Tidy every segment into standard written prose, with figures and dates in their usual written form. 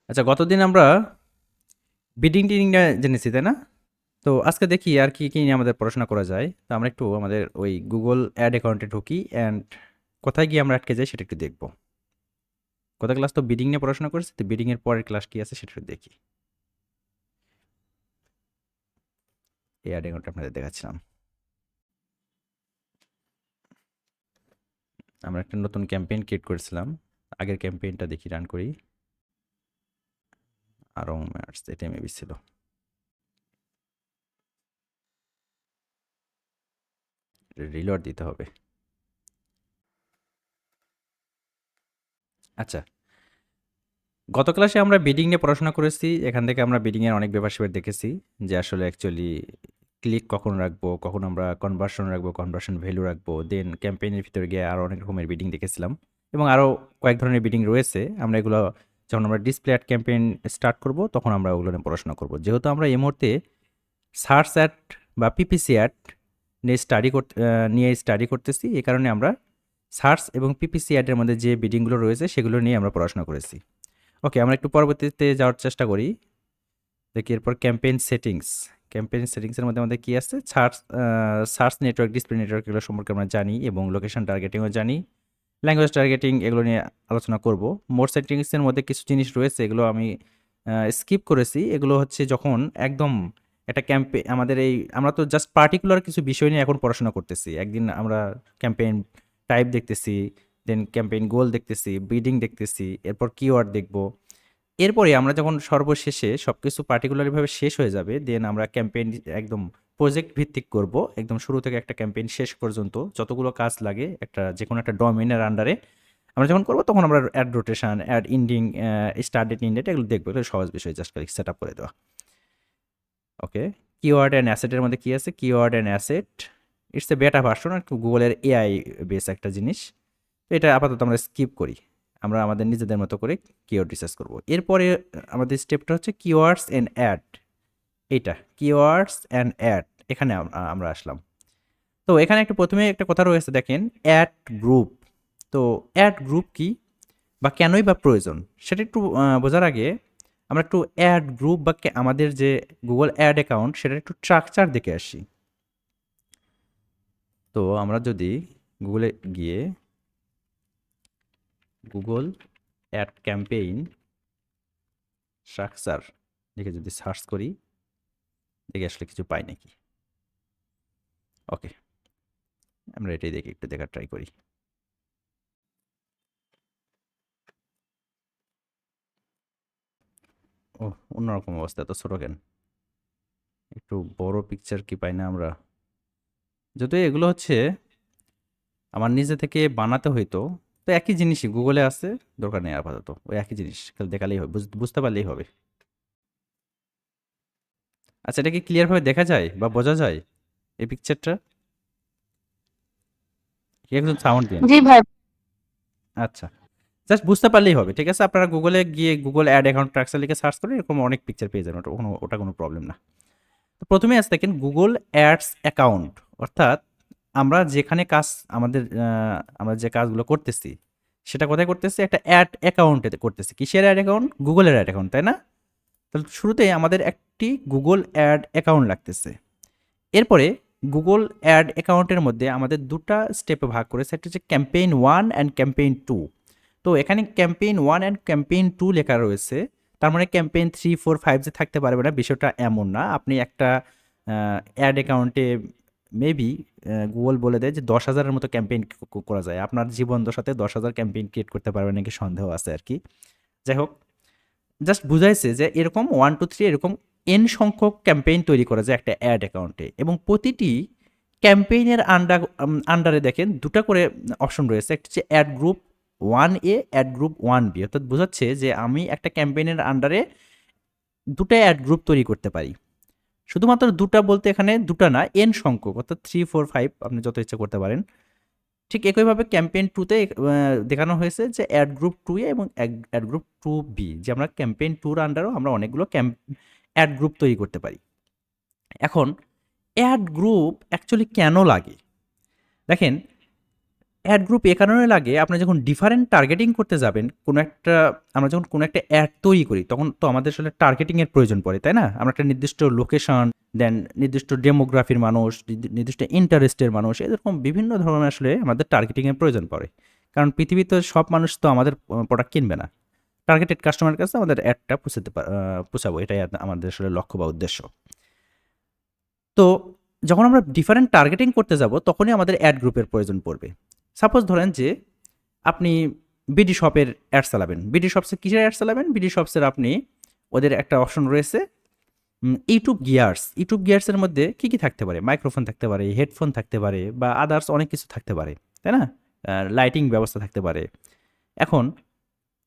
আচ্ছা, গতদিন আমরা বিডিং টিডিংটা জেনেছি, তাই না? তো আজকে দেখি আর কি নিয়ে আমাদের পড়াশোনা করা যায়। তো আমরা একটু আমাদের ওই গুগল অ্যাড অ্যাকাউন্টে ঢুকি অ্যান্ড কোথায় গিয়ে আমরা আটকে যাই সেটা একটু দেখব। গত ক্লাস তো বিডিং নিয়ে পড়াশোনা করেছি, তো বিডিং এর পরের ক্লাস কি আছে সেটা একটু দেখি। এই অ্যাড অ্যাকাউন্টটা আপনাদের দেখাচ্ছিলাম। আমরা একটা নতুন ক্যাম্পেইন ক্রিয়েট করেছিলাম। আগের ক্যাম্পেইনটা দেখি, রান করি। আরও ম্যাটস এটা মেবি ছিল। রিলোড দিতে হবে। আচ্ছা, গত ক্লাসে আমরা বিডিং নিয়ে পড়াশোনা করেছি। এখান থেকে আমরা বিডিং এর অনেক ব্যাপার-স্যাপার দেখেছি যে আসলে অ্যাকচুয়ালি ক্লিক কখন রাখবো, কখন আমরা কনভার্সন রাখবো, কনভার্সন ভ্যালু রাখবো। দেন ক্যাম্পেইনের ভিতরে গিয়ে আরো অনেক রকমের বিডিং দেখেছিলাম এবং আরো কয়েক ধরনের বিডিং রয়েছে। আমরা এগুলো যখন আমরা ডিসপ্লে অ্যাড ক্যাম্পেইন স্টার্ট করব তখন আমরা ওগুলো নিয়ে পড়াশোনা করব। যেহেতু আমরা এই মুহূর্তে সার্চ অ্যাড বা পিপিসি অ্যাড নিয়ে স্টাডি করতেছি, এই কারণে আমরা সার্চ এবং পিপিসি অ্যাডের মধ্যে যে বিডিংগুলো রয়েছে সেগুলো নিয়ে আমরা পড়াশোনা করেছি। ওকে, আমরা একটু পরবর্তীতে যাওয়ার চেষ্টা করি। দেখি এরপর ক্যাম্পেইন সেটিংস। ক্যাম্পেইন সেটিংসের মধ্যে আমাদের কি আছে? সার্চ নেটওয়ার্ক, ডিসপ্লে নেটওয়ার্ক এগুলো সম্পর্কে আমরা জানি এবং লোকেশন টার্গেটিংও জানি। ল্যাঙ্গুয়েজ টার্গেটিং এগুলো নিয়ে আলোচনা করব। মোড সেটিংসের মধ্যে কিছু জিনিস রয়েছে, এগুলো আমি স্কিপ করেছি। এগুলো হচ্ছে যখন একদম একটা আমাদের আমরা তো জাস্ট পার্টিকুলার কিছু বিষয় নিয়ে এখন পড়াশোনা করতেছি। একদিন আমরা ক্যাম্পেইন টাইপ দেখতেছি, দেন ক্যাম্পেইন গোল দেখতেছি, বিডিং দেখতেছি, এরপর কিওয়ার্ড দেখব। এরপরে আমরা যখন সর্বশেষে সবকিছু পার্টিকুলারলি ভাবে শেষ হয়ে যাবে, দেন আমরা ক্যাম্পেইন একদম প্রজেক্ট ভিত্তিক করব। একদম শুরু থেকে একটা ক্যাম্পেইন শেষ পর্যন্ত যতগুলো কাজ লাগে একটা যেকোনো একটা ডোমেইনের আন্ডারে আমরা যখন করব তখন আমরা ad rotation, ad ending, start date, end date এগুলো দেখবো। এগুলো সহজ বিষয়, জাস্ট খালি সেটআপ করে দেওয়া। ওকে, কিওয়ার্ড অ্যান্ড অ্যাসেটের মধ্যে কি আছে? Keyword and asset it's a বেটা ভার্সন, গুগলের এআই বেস একটা জিনিস। তো এটা আপাতত আমরা স্কিপ করি। আমরা আমাদের নিজেদের মতো করে কিওয়ার্ড রিসার্চ করব। এরপরে আমাদের স্টেপটা হচ্ছে কিওয়ার্ডস অ্যান্ড অ্যাড। এইটা কিওয়ার্ডস অ্যান্ড অ্যাড, এখানে আমরা আসলাম। তো এখানে একটা প্রথমে একটা কথা রয়েছে, দেখেন অ্যাড গ্রুপ। তো অ্যাড গ্রুপ কি বা কেনই বা প্রয়োজন সেটা একটু বোঝার আগে আমরা একটু অ্যাড গ্রুপ বা আমাদের যে গুগল অ্যাড অ্যাকাউন্ট সেটার একটু স্ট্রাকচার দেখে আসি। তো আমরা যদি গুগলে গিয়ে গুগল অ্যাড ক্যাম্পেইন স্ট্রাকচার লিখে যদি সার্চ করি, দেখি আসলে কিছু পাই নাকি। ওকে, আমরা এটাই দেখি, একটু দেখার ট্রাই করি। ও, অন্যরকম অবস্থা, এত ছোট কেন? একটু বড় পিকচার কি পাই না আমরা? যদিও এগুলো হচ্ছে আমার নিজে থেকে বানাতে হইতো। তো একই জিনিসই গুগলে আছে, দরকার নেই আপাতত। ওই একই জিনিস খালি দেখালেই হবে, বুঝতে পারলেই হবে। আচ্ছা, এটা কি ক্লিয়ার ভাবে দেখা যায় বা বোঝা যায় এই পিকচারটা? কি একজন সাউন্ড দিন। জি ভাই। আচ্ছা, জাস্ট বুঝতে পারলেই হবে, ঠিক আছে? আপনারা গুগলে গিয়ে গুগল অ্যাড অ্যাকাউন্ট ট্র্যাকচার লিখে সার্চ করে এরকম অনেক পিকচার পেয়ে যাবেন, ওটা কোনো প্রবলেম না। তো প্রথমে আছে দেখেন গুগল অ্যাডস অ্যাকাউন্ট, অর্থাৎ আমরা যেখানে কাজ আমাদের আমরা যে কাজগুলো করতেছি সেটা কোথায় করতেছি? একটা অ্যাড অ্যাকাউন্টে করতেছি। কিসের অ্যাড অ্যাকাউন্ট? গুগলের অ্যাড অ্যাকাউন্ট, তাই না? তাহলে শুরুতেই আমাদের একটি গুগল অ্যাড অ্যাকাউন্ট লাগতেছে। এরপরে গুগল অ্যাড অ্যাকাউন্টের মধ্যে আমাদের দুটা স্টেপে ভাগ করেছে, একটা হচ্ছে campaign one and campaign two. তো এখানে campaign one and campaign two লেখা রয়েছে। তার মানে ক্যাম্পেইন থ্রি ফোর ফাইভ যে থাকতে পারবে না, বিষয়টা এমন না। আপনি একটা অ্যাড অ্যাকাউন্টে মেবি গুগল বলে দেয় যে 10,000-এর মতো ক্যাম্পেইন করা যায়। আপনার জীবন দশাতে 10,000 ক্যাম্পেইন ক্রিয়েট করতে পারবেন নাকি সন্দেহ আছে আর কি। যাই হোক, জাস্ট বুঝাইছে যে এরকম 1 2 3 এরকম এন সংখ্যক ক্যাম্পেইন তৈরি করা যায় একটা অ্যাড অ্যাকাউন্টে, এবং প্রতিটি ক্যাম্পেইনের আন্ডারে দেখেন দুটা করে অপশন রয়েছে। একটা হচ্ছে add group 1A, add group 1B, অর্থাৎ বোঝাচ্ছে যে আমি একটা ক্যাম্পেইনের আন্ডারে দুটা অ্যাড গ্রুপ তৈরি করতে পারি। শুধুমাত্র দুটা বলতে এখানে দুটা না, এন সংখ্যক, অর্থাৎ 3 4 5 আপনি যত ইচ্ছা করতে পারেন। ঠিক একইভাবে ক্যাম্পেইন 2 তে দেখানো হয়েছে যে অ্যাড গ্রুপ 2A এবং অ্যাড গ্রুপ 2B, যে আমরা ক্যাম্পেইন 2 এর আন্ডারেও আমরা অনেকগুলো অ্যাড গ্রুপ তৈরি করতে পারি। এখন অ্যাড গ্রুপ অ্যাকচুয়ালি কেন লাগে? দেখেন, অ্যাড গ্রুপ এ কারণে লাগে, আপনি যখন ডিফারেন্ট টার্গেটিং করতে যাবেন, আমরা যখন কোনো একটা অ্যাড তৈরি করি, তখন তো আমাদের আসলে টার্গেটিং এর প্রয়োজন পড়ে, তাই না? আমরা একটা নির্দিষ্ট লোকেশন, দেন নির্দিষ্ট ডেমোগ্রাফির মানুষ, নির্দিষ্ট ইন্টারেস্টের মানুষ, এরকম বিভিন্ন ধরনের আসলে আমাদের টার্গেটিং এর প্রয়োজন পড়ে। কারণ পৃথিবীতে সব মানুষ তো আমাদের প্রোডাক্ট কিনবে না। টার্গেটেড কাস্টমারের কাছে আমাদের অ্যাডটা পৌঁছাবো, এটাই আমাদের আসলে লক্ষ্য বা উদ্দেশ্য। তো যখন আমরা ডিফারেন্ট টার্গেটিং করতে যাব, তখনই আমাদের অ্যাড গ্রুপের প্রয়োজন পড়বে। সাপোজ ধরেন যে আপনি বিডি শপের অ্যাড চালাবেন। বিডি শপসে কিসের অ্যাড চালাবেন? বিডি শপসের আপনি ওদের একটা অপশন রয়েছে ইউটিউব গিয়ার্স। ইউটিউব গিয়ার্সের মধ্যে কি, কি থাকতে পারে? মাইক্রোফোন থাকতে পারে, হেডফোন থাকতে পারে বা আদার্স অনেক কিছু থাকতে পারে, তাই না? লাইটিং ব্যবস্থা থাকতে পারে। এখন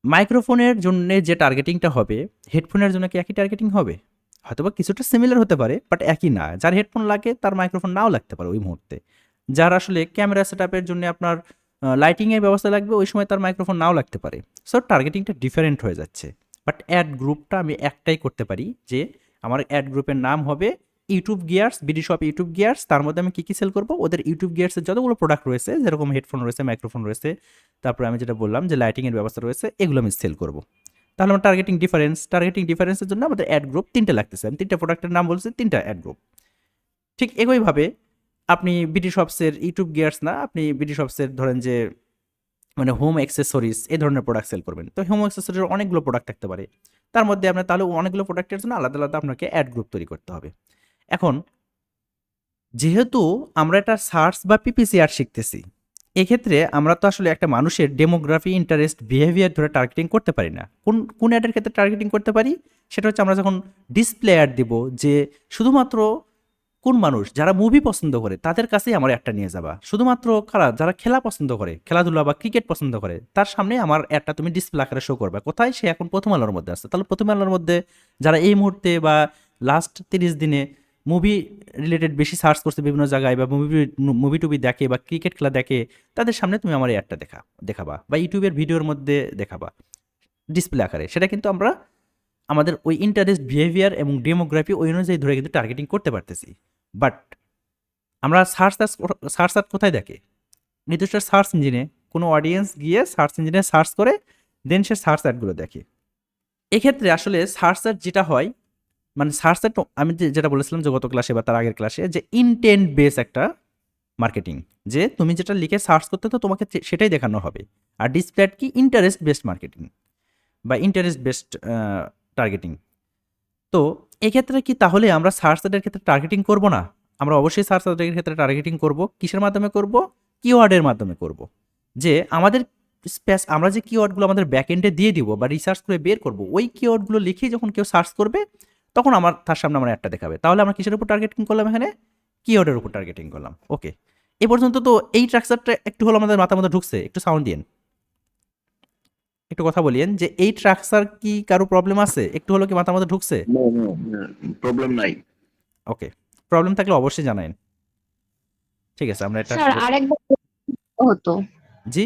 মাইক্রোফোনের জন্যে যে টার্গেটিংটা হবে, হেডফোনের জন্য কি একই টার্গেটিং হবে? হয়তোবা কিছুটা সিমিলার হতে পারে, বাট একই না। যার হেডফোন লাগে তার মাইক্রোফোন নাও লাগতে পারে ওই মুহূর্তে। যার আসলে ক্যামেরা সেটআপের জন্য আপনার লাইটিংয়ের ব্যবস্থা লাগবে, ওই সময় তার মাইক্রোফোন নাও লাগতে পারে। সো টার্গেটিংটা ডিফারেন্ট হয়ে যাচ্ছে। বাট অ্যাড গ্রুপটা আমি একটাই করতে পারি, যে আমার অ্যাড গ্রুপের নাম হবে YouTube gears, BD shop YouTube gears. তার মধ্যে আমি কী কী সেল করবো? ওদের ইউটিউব গিয়ার্সের যতগুলো প্রোডাক্ট রয়েছে, যেরকম হেডফোন রয়েছে, মাইক্রোফোন রয়েছে, তারপরে আমি যেটা বললাম যে লাইটিংয়ের ব্যবস্থা রয়েছে, এগুলো আমি সেল করব। তাহলে আমার টার্গেটিং ডিফারেন্সের জন্য আমাদের অ্যাড গ্রুপ 3টে লাগতেছে। আমি 3টা প্রোডাক্টের নাম বলছি, 3টা অ্যাড গ্রুপ। ঠিক একইভাবে আপনি বিডি শপসের ইউটিউব গিয়ার্স না, আপনি বিডি শপসের ধরেন যে মানে হোম অ্যাক্সেসরিজ এই ধরনের প্রোডাক্ট সেল করবেন। তো হোম অ্যাক্সেসরিজের অনেকগুলো প্রোডাক্ট থাকতে পারে। তার মধ্যে আপনার তাহলে অনেকগুলো প্রোডাক্টের জন্য আলাদা, আলাদা আপনাকে অ্যাড গ্রুপ তৈরি করতে হবে। এখন যেহেতু আমরা একটা সার্চ বা পিপিসি অ্যাড শিখতেছি, এক্ষেত্রে আমরা তো আসলে একটা মানুষের ডেমোগ্রাফি, ইন্টারেস্ট, বিহেভিয়ার ধরে টার্গেটিং করতে পারি না। কোন অ্যাডের ক্ষেত্রে টার্গেটিং করতে পারি? সেটা হচ্ছে আমরা যখন ডিসপ্লে অ্যাড দিব, যে শুধুমাত্র কোন মানুষ যারা মুভি পছন্দ করে তাদের কাছেই আমার অ্যাডটা নিয়ে যাবা। শুধুমাত্র কারা যারা খেলা পছন্দ করে, খেলাধুলা বা ক্রিকেট পছন্দ করে, তার সামনে আমার অ্যাডটা তুমি ডিসপ্লে আকারে শো করবে। কোথায়? সে এখন প্রথম আলোর মধ্যে আছে। তাহলে প্রথম আলোর মধ্যে যারা এই মুহূর্তে বা লাস্ট 30 দিনে মুভি রিলেটেড বেশি সার্চ করছে বিভিন্ন জায়গায়, বা মুভি টুভি দেখে বা ক্রিকেট খেলা দেখে, তাদের সামনে তুমি আমার এই অ্যাডটা দেখাবা, বা ইউটিউবের ভিডিওর মধ্যে দেখাবা ডিসপ্লে আকারে। সেটা কিন্তু আমরা আমাদের ওই ইন্টারেস্ট, বিহেভিয়ার এবং ডেমোগ্রাফি ওই অনুযায়ী ধরে কিন্তু টার্গেটিং করতে পারতেছি। বাট আমরা সার্চ কোথায় দেখে? নির্দিষ্ট সার্চ ইঞ্জিনে কোনো অডিয়েন্স গিয়ে সার্চ ইঞ্জিনে সার্চ করে, দেন সে সার্চ অ্যাডগুলো দেখে। এক্ষেত্রে আসলে সার্চ অ্যাড যেটা হয়, মানে সার্চ অ্যাড আমি যেটা বলেছিলাম যে গত ক্লাসে বা তার আগের ক্লাসে, যে ইনটেন্ট বেস একটা মার্কেটিং, যে তুমি যেটা লিখে সার্চ করতে তো তোমাকে সেটাই দেখানো হবে। আর ডিসপ্লে অ্যাড কি? ইন্টারেস্ট বেসড মার্কেটিং বা ইন্টারেস্ট বেসড টার্গেটিং। তো এক্ষেত্রে কি তাহলে আমরা সার্চ অ্যাডের ক্ষেত্রে টার্গেটিং করব না? আমরা অবশ্যই সার্চ অ্যাডের ক্ষেত্রে টার্গেটিং করব। কিসের মাধ্যমে করব? কিওয়ার্ডের মাধ্যমে করব। যে আমাদের আমরা যে কিওয়ার্ডগুলো আমাদের ব্যাকএন্ডে দিয়ে দিব বা রিসার্চ করে বের করব, ওই কিওয়ার্ডগুলো লিখেই যখন কেউ সার্চ করবে, তখন তার সামনে আমার একটা দেখাবে। তাহলে আমরা কিসের উপর টার্গেটিং করলাম? এখানে কিওয়ার্ডের উপর টার্গেটিং করলাম। ওকে, এ পর্যন্ত তো এই স্ট্রাকচারটা একটু হলো আমাদের মাথার মধ্যে ঢুকছে। একটু সাউন্ড দিন, একটু কথা বলিয়েন যে এই স্ট্রাকচার কি কারো প্রবলেম আছে? একটু হলো কি মাথার মধ্যে ঢুকছে? প্রবলেম নাই। ওকে, প্রবলেম থাকলে অবশ্যই জানাইন। ঠিক আছে, আমরা এটা স্যার আরেকবার হতো, জি,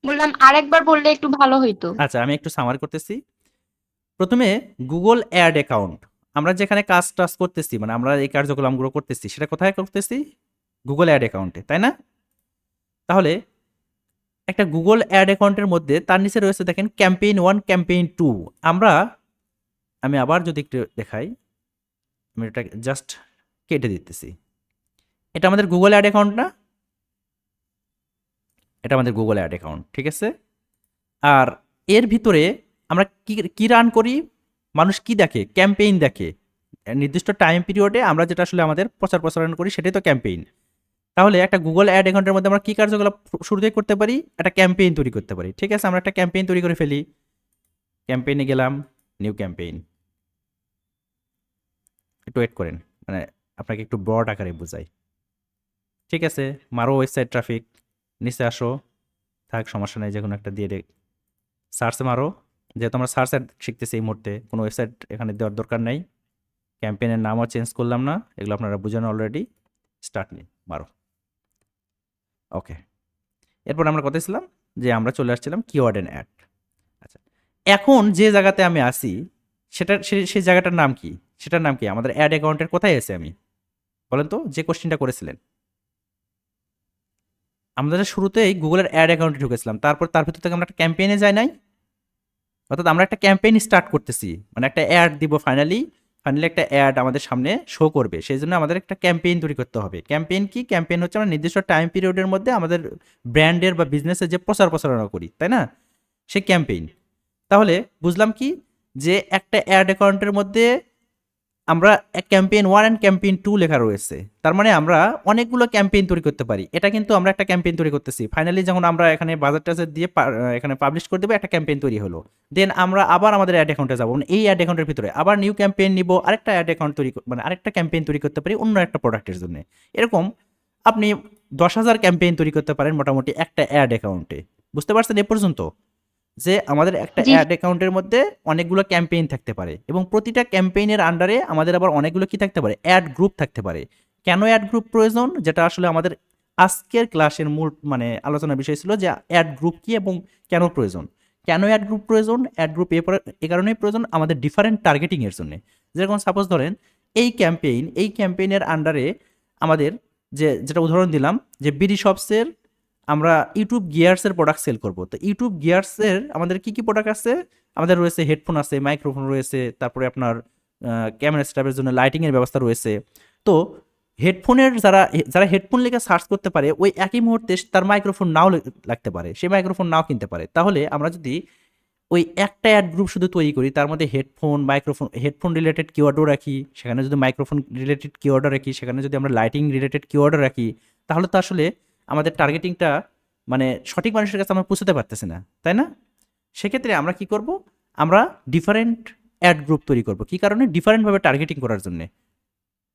বললাম আরেকবার বললে একটু ভালো হইতো। আচ্ছা আমি একটু সামারি করতেছি। প্রথমে গুগল অ্যাড অ্যাকাউন্ট, আমরা যেখানে কাজ করতেছি, মানে আমরা এই কার্যক্রমগুলো করতেছি, সেটা কোথায় করতেছি? গুগল অ্যাড অ্যাকাউন্টে, তাই না? তাহলে একটা গুগল অ্যাড অ্যাকাউন্টের মধ্যে তার নিচে রয়েছে দেখেন ক্যাম্পেইন 1, ক্যাম্পেইন 2। আমি আবার যদি একটু দেখাই, আমি এটা জাস্ট কেটে দিতেছি। এটা আমাদের গুগল অ্যাড অ্যাকাউন্ট না? এটা আমাদের গুগল অ্যাড অ্যাকাউন্ট, ঠিক আছে? আর এর ভিতরে আমরা কি রান করি? মানুষ কি দেখে? ক্যাম্পেইন দেখে। নির্দিষ্ট টাইম পিরিয়ডে আমরা যেটা আসলে আমাদের প্রচারণ করি, সেটাই তো ক্যাম্পেইন। তাহলে একটা গুগল অ্যাড অ্যাকাউন্টের মধ্যে আমরা কি কার্যকলাপ শুরুতেই করতে পারি? একটা ক্যাম্পেইন তৈরি করতে পারি। ঠিক আছে, আমরা একটা ক্যাম্পেইন তৈরি করে ফেলি। ক্যাম্পেইনে গেলাম, নিউ ক্যাম্পেইন। একটু ওয়েট করেন, মানে আপনাকে একটু ব্রড আকারে বোঝাই। ঠিক আছে, মারো ওয়েবসাইট ট্রাফিক, নিচে আসো, থাক সমস্যা নেই, যে কোনো একটা দিয়ে সার্চে মারো। যেহেতু আমরা সার্চ অ্যাড শিখতেছি এই মুহূর্তে, কোনো ওয়েবসাইট এখানে দেওয়ার দরকার নেই। ক্যাম্পেইনের নামও চেঞ্জ করলাম না, এগুলো আপনারা বুঝেন অলরেডি। স্টার্ট নিয়ে মারো। ওকে, এরপর আমরা কথাছিলাম যে আমরা চলে আসছিলাম কিওয়ার্ড অ্যান্ড অ্যাড। আচ্ছা, এখন যে জায়গাতে আমি আসি, সেই জায়গাটার নাম কি? সেটার নাম কি? আমাদের অ্যাড অ্যাকাউন্টের কোথায় আছে আমি? বলেন তো, যে কোশ্চেনটা করেছিলেন। আমাদের শুরুতেই গুগলের অ্যাড অ্যাকাউন্টে ঢুকেছিলাম, তারপর তার ভিতর থেকে আমরা একটা ক্যাম্পেইনে যাই নাই, অর্থাৎ আমরা একটা ক্যাম্পেইন স্টার্ট করতেছি, মানে একটা অ্যাড দিব, ফাইনালি একটা অ্যাড আমাদের সামনে শো করবে, সেই জন্য আমাদের একটা ক্যাম্পেইন তৈরি করতে হবে। ক্যাম্পেইন কি? ক্যাম্পেইন হচ্ছে আমরা নির্দিষ্ট টাইম পিরিয়ডের মধ্যে আমাদের ব্র্যান্ডের বা বিজনেসের যে প্রচারণা করি, তাই না, সে ক্যাম্পেইন। তাহলে বুঝলাম কি, যে একটা অ্যাড অ্যাকাউন্টের মধ্যে আমরা ক্যাম্পেইন 1 অ্যান্ড ক্যাম্পেইন 2 লেখা রয়েছে, তার মানে আমরা অনেকগুলো ক্যাম্পেইন তৈরি করতে পারি। এটা কিন্তু আমরা একটা ক্যাম্পেইন তৈরি করতেছি, ফাইনালি যখন আমরা এখানে বাজার টাজার দিয়ে এখানে পাবলিশ করে দেবো, একটা ক্যাম্পেইন তৈরি হলো। দেন আমরা আবার আমাদের অ্যাড অ্যাকাউন্টে যাবো, এই অ্যাড অ্যাকাউন্টের ভিতরে আবার নিউ ক্যাম্পেইন নিব, আরেকটা অ্যাড অ্যাকাউন্ট তৈরি মানে আরেকটা ক্যাম্পেইন তৈরি করতে পারি অন্য একটা প্রোডাক্টের জন্য। এরকম আপনি 10,000 ক্যাম্পেইন তৈরি করতে পারেন মোটামুটি একটা অ্যাড অ্যাকাউন্টে। বুঝতে পারছেন এ পর্যন্ত? যে আমাদের একটা জি অ্যাড অ্যাকাউন্টের মধ্যে অনেকগুলো ক্যাম্পেইন থাকতে পারে, এবং প্রতিটা ক্যাম্পেইনের আন্ডারে আমাদের আবার অনেকগুলো কি থাকতে পারে, অ্যাড গ্রুপ থাকতে পারে। কেন অ্যাড গ্রুপ প্রয়োজন, যেটা আসলে আমাদের আজকের ক্লাসের মূল মানে আলোচনার বিষয় ছিল, যে অ্যাড গ্রুপ কি এবং কেন প্রয়োজন। কেন অ্যাড গ্রুপ প্রয়োজন? অ্যাড গ্রুপ এ কারণেই প্রয়োজন আমাদের ডিফারেন্ট টার্গেটিং এর জন্য। যেরকম সাপোজ ধরেন এই ক্যাম্পেইনের আন্ডারে আমাদের যেটা উদাহরণ দিলাম, যে বিডি শপসের আমরা ইউটিউব গিয়ার্সের প্রোডাক্ট সেল করব। তো ইউটিউব গিয়ার্সের আমাদের কি কি প্রোডাক্ট আছে? আমাদের রয়েছে হেডফোন আছে, মাইক্রোফোন রয়েছে, তারপরে আপনার ক্যামেরা সেটআপের জন্য লাইটিংয়ের ব্যবস্থা রয়েছে। তো হেডফোনের যারা হেডফোন লিখে সার্চ করতে পারে, ওই একই মুহূর্তে তার মাইক্রোফোন নাও লাগতে পারে, সে মাইক্রোফোন নাও কিনতে পারে। তাহলে আমরা যদি ওই একটা অ্যাড গ্রুপ শুধু তৈরি করি, তার মধ্যে হেডফোন রিলেটেড কিওয়ার্ডও রাখি, সেখানে যদি মাইক্রোফোন রিলেটেড কিওয়ার্ডও রাখি, সেখানে যদি আমরা লাইটিং রিলেটেড কিওয়ার্ডও রাখি, তাহলে তো আসলে আমাদের টার্গেটিংটা মানে সঠিক মানুষের কাছে আমরা পৌঁছতে পারতেছি না, তাই না? সেক্ষেত্রে আমরা কি করব? আমরা ডিফারেন্ট অ্যাড গ্রুপ তৈরি করব। কি কারণে? ডিফারেন্টভাবে টার্গেটিং করার জন্য।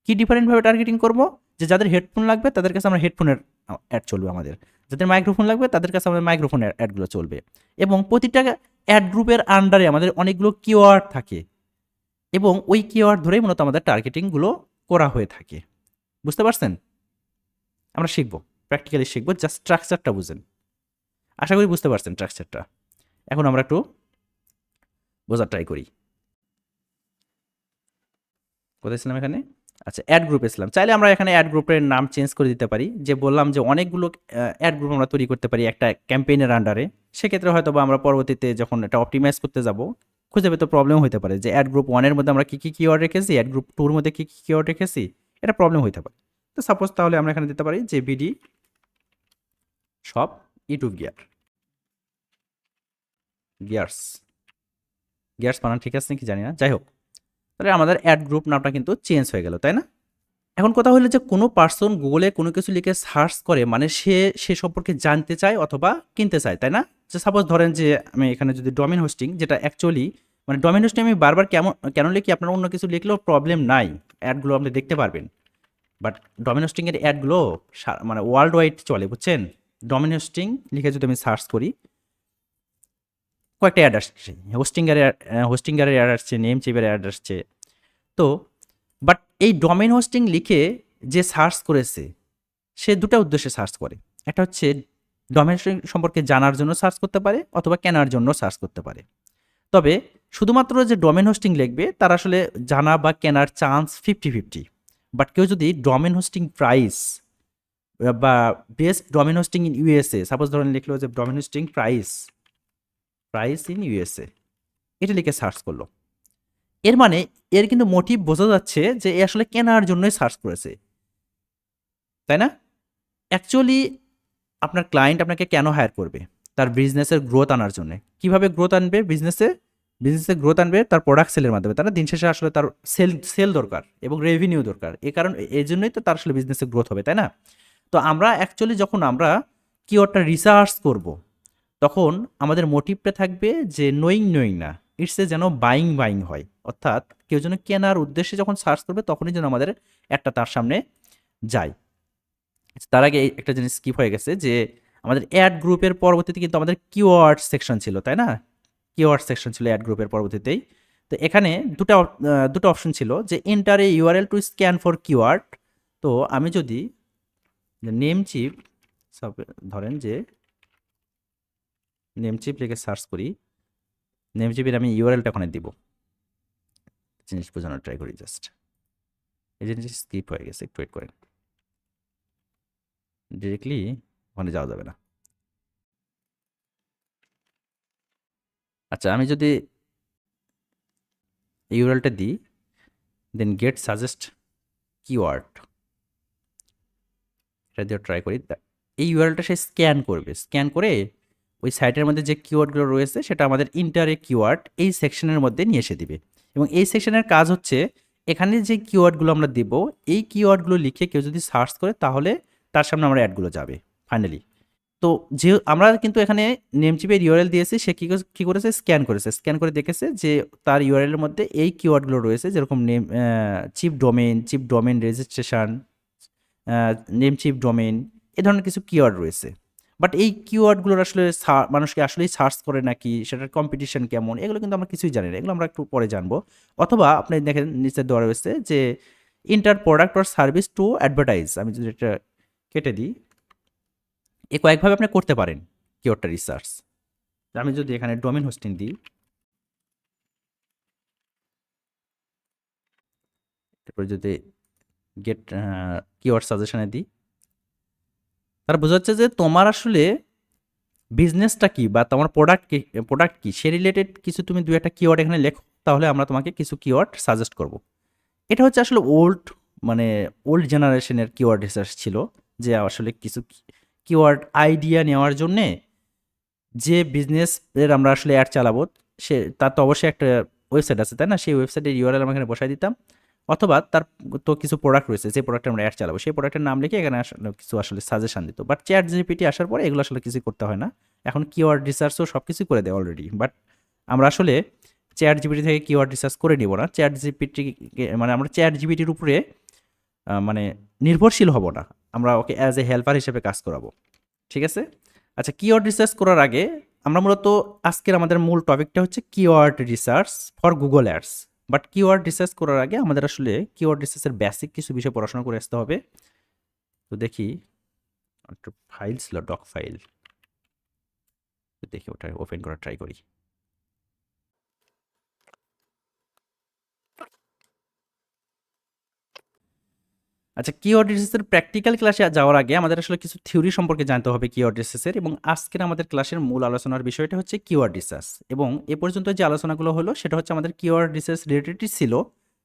কি ডিফারেন্টভাবে টার্গেটিং করব? যে যাদের হেডফোন লাগবে তাদের কাছে আমরা হেডফোনের অ্যাড চলবে আমাদের, যাদের মাইক্রোফোন লাগবে তাদের কাছে আমাদের মাইক্রোফোনের অ্যাডগুলো চলবে। এবং প্রতিটা অ্যাড গ্রুপের আন্ডারে আমাদের অনেকগুলো কিওয়ার্ড থাকে, এবং ওই কিওয়ার্ড ধরেই মূলত আমাদের টার্গেটিংগুলো করা হয়ে থাকে। বুঝতে পারছেন? আমরা শিখবো, প্র্যাকটিক্যালি শিখবো, জাস্ট স্ট্রাকচারটা বুঝেন। আশা করি বুঝতে পারছেন স্ট্রাকচারটা। এখন আমরা একটু বোঝার ট্রাই করি। কোথায় ছিলাম এখানে? আচ্ছা, অ্যাড গ্রুপে ছিলাম। চাইলে আমরা এখানে অ্যাড গ্রুপের নাম চেঞ্জ করে দিতে পারি, যে বললাম যে অনেকগুলো অ্যাড গ্রুপ আমরা তৈরি করতে পারি একটা ক্যাম্পেইনের আন্ডারে। সেক্ষেত্রে হয়তো বা আমরা পরবর্তীতে যখন এটা অপটিমাইজ করতে যাব, খুঁজে পেতে প্রবলেম হতে পারে যে অ্যাড গ্রুপ 1 এর মধ্যে আমরা কী কী কিওয়ার্ড রেখেছি, অ্যাড গ্রুপ 2 এর মধ্যে কী কী কিওয়ার্ড রেখেছি, এটা প্রবলেম হতে পারে। তো সাপোজ তাহলে আমরা এখানে দিতে পারি যে বিডি শপ ইউটিউব গিয়ার্স বানান ঠিক আছে নাকি জানি না, যাই হোক। তাহলে আমাদের অ্যাড গ্রুপ নামটা কিন্তু চেঞ্জ হয়ে গেল, তাই না? এখন কথা হলো যে কোনো পার্সন গুগলে কোনো কিছু লিখে সার্চ করে, মানে সে সম্পর্কে জানতে চায় অথবা কিনতে চায়, তাই না? যে সাপোজ ধরেন যে আমি এখানে যদি ডোমেন হোস্টিং, যেটা অ্যাকচুয়ালি মানে ডোমেন হোস্টিং আমি বারবার কেন লিখি, আপনারা অন্য কিছু লিখলেও প্রবলেম নাই, অ্যাডগুলো আপনি দেখতে পারবেন। বাট ডোমেন হোস্টিংয়ের অ্যাডগুলো মানে ওয়ার্ল্ড ওয়াইড চলে, বুঝছেন? ডোমেন হোস্টিং লিখে যদি আমি সার্চ করি, কয়েকটা অ্যাড আসছে, হোস্টিংয়ের অ্যাড আসছে, নেম চিপের অ্যাড আসছে। তো বাট এই ডোমেন হোস্টিং লিখে যে সার্চ করেছে, সে দুটো উদ্দেশ্যে সার্চ করে। একটা হচ্ছে ডোমেন হোস্টিং সম্পর্কে জানার জন্য সার্চ করতে পারে, অথবা কেনার জন্য সার্চ করতে পারে। তবে শুধুমাত্র যে ডোমেন হোস্টিং লিখবে, তার আসলে জানা বা কেনার চান্স 50-50। বাট কেউ যদি ডোমেন হোস্টিং প্রাইস বা best domain hosting in USA, suppose ধরেন লিখলো যে domain hosting price in USA, এটা লিখে সার্চ করলো, এর মানে এর কিন্তু মোটিভ বোঝা যাচ্ছে যে এ আসলে কেনার জন্যই সার্চ করেছে, তাই না? অ্যাকচুয়ালি আপনার ক্লায়েন্ট আপনাকে কেন হায়ার করবে? তার বিজনেসের গ্রোথ আনার জন্য। কিভাবে গ্রোথ আনবে? বিজনেসে গ্রোথ আনবে তার প্রোডাক্ট সেলের মাধ্যমে, তার দিন শেষে আসলে তার সেল দরকার এবং রেভিনিউ দরকার। এই জন্যই তো তার আসলে বিজনেসে গ্রোথ হবে, তাই না? তো আমরা অ্যাকচুয়ালি যখন আমরা কিওয়ার্ডটা রিসার্চ করব, তখন আমাদের মোটিভটা থাকবে যে নোয়িং না, ইটস এ যেন বাইং হয়। অর্থাৎ কেউ যেন কেনার উদ্দেশ্যে যখন সার্চ করবে, তখনই যেন আমাদের একটা তার সামনে যায়। তার আগে একটা জিনিস স্কিপ হয়ে গেছে, যে আমাদের অ্যাড গ্রুপের পরবর্তীতে কিন্তু আমাদের কিওয়ার্ড সেকশন ছিল, তাই না? কিওয়ার্ড সেকশন ছিল অ্যাড গ্রুপের পরবর্তীতেই। তো এখানে দুটো অপশন ছিল, যে enter a URL two scan for keyword. তো আমি যদি নেম চিপ, ধরেন যে নেম চিপ লিখে সার্চ করি, নেম চিপের আমি ইউআরএলটা ওখানে দিব, জিনিস বোঝানোর ট্রাই করি জাস্ট। এই জিনিস স্কিপ হয়ে গেছে, একটু ওয়েট করেন। ডিরেক্টলি ওখানে যাওয়া যাবে না। আচ্ছা, আমি যদি ইউআরএলটা দিই, দেন গেট সাজেস্ট কিওয়ার্ড, এটা দিয়ে ট্রাই করি। এই ইউআরএলটা সে স্ক্যান করবে, স্ক্যান করে ওই সাইটের মধ্যে যে কিওয়ার্ডগুলো রয়েছে সেটা আমাদের ইন্টারে কিওয়ার্ড এই সেকশনের মধ্যে নিয়ে এসে দিবে। এবং এই সেকশনের কাজ হচ্ছে এখানে যে কিওয়ার্ডগুলো আমরা দিব, এই কিওয়ার্ডগুলো লিখে কেউ যদি সার্চ করে তাহলে তার সামনে আমার অ্যাডগুলো যাবে ফাইনালি। তো যে আমরা কিন্তু এখানে নেমচিপের ইউআরএল দিয়েছি, সে কী করেছে, স্ক্যান করেছে, স্ক্যান করে দেখেছে যে তার ইউআরএলের মধ্যে এই কিওয়ার্ডগুলো রয়েছে, যেরকম name, cheap domain registration, name cheap domain, এ ধরনের কিছু কিওয়ার্ড রয়েছে। বাট এই কিওয়ার্ডগুলোর আসলে মানুষকে আসলেই সার্চ করে নাকি, সেটার কম্পিটিশন কেমন, এগুলো কিন্তু আমরা কিছুই জানি না, এগুলো আমরা একটু পরে জানবো। অথবা আপনি দেখেন নিচে দেওয়া রয়েছে যে inter product or service to advertise, আমি যদি এটা কেটে দিই, এ কয়েকভাবে আপনি করতে পারেন কিওয়ার্ডটা রিসার্চ। আমি যদি এখানে ডোমেন হোস্টিং দিই, তারপরে যদি গেট কিওয়ার্ড সাজেশনে দিই, তার বোঝা যাচ্ছে যে তোমার আসলে বিজনেসটা কি বা তোমার প্রোডাক্ট কি সে রিলেটেড কিছু তুমি দু একটা কিওয়ার্ড এখানে লেখো, তাহলে আমরা তোমাকে কিছু কিওয়ার্ড সাজেস্ট করব। এটা হচ্ছে আসলে ওল্ড জেনারেশনের কিওয়ার্ড রিসার্চ ছিল, যে আসলে কিছু কিওয়ার্ড আইডিয়া নেওয়ার জন্যে যে বিজনেসের আমরা আসলে অ্যাড চালাবো, তার তো অবশ্যই একটা ওয়েবসাইট আছে, তাই না? সেই ওয়েবসাইটের ইউআরএল আমরা এখানে বসাই দিতাম, অথবা তার তো কিছু প্রোডাক্ট রয়েছে, যে প্রোডাক্টে আমরা অ্যাড চালাবো সেই প্রোডাক্টের নাম লিখে এখানে কিছু আসলে সাজেশন দিত। বাট চ্যাট জিপিটি আসার পরে এগুলো আসলে কিছু করতে হয় না, এখন কিওয়ার্ড রিসার্চও সব কিছু করে দেয় অলরেডি। বাট আমরা আসলে চ্যাট জিপিটি থেকে কিওয়ার্ড রিসার্চ করে নিব না, চ্যাট জিপিটি মানে আমরা চ্যাট জিপিটির উপরে মানে নির্ভরশীল হব না, আমরা ওকে অ্যাজ এ হেল্পার হিসেবে কাজ করাবো, ঠিক আছে? আচ্ছা, কিওয়ার্ড রিসার্চ করার আগে আমরা মূলত আজকের আমাদের মূল টপিকটা হচ্ছে keyword research for Google ads. But keyword research করার আগে আমাদের আসলে কিওয়ার্ড রিসার্চের বেসিক কিছু বিষয় পড়াশোনা করে আসতে হবে। তো দেখি, একটা ফাইল ছিল, ডক ফাইল, দেখি ওটা ওপেন করার ট্রাই করি। আচ্ছা, কিওয়ার্ড রিসার্চের প্র্যাকটিক্যাল ক্লাসে যাওয়ার আগে আমাদের আসলে কিছু থিওরি সম্পর্কে জানতে হবে কিওয়ার্ড রিসার্চের, এবং আজকের আমাদের ক্লাসের মূল আলোচনার বিষয়টা হচ্ছে কিওয়ার্ড রিসার্চ। এবং এ পর্যন্ত যে আলোচনাগুলো হলো সেটা হচ্ছে আমাদের কিওয়ার্ড রিসার্চ রিলেটেডই ছিল,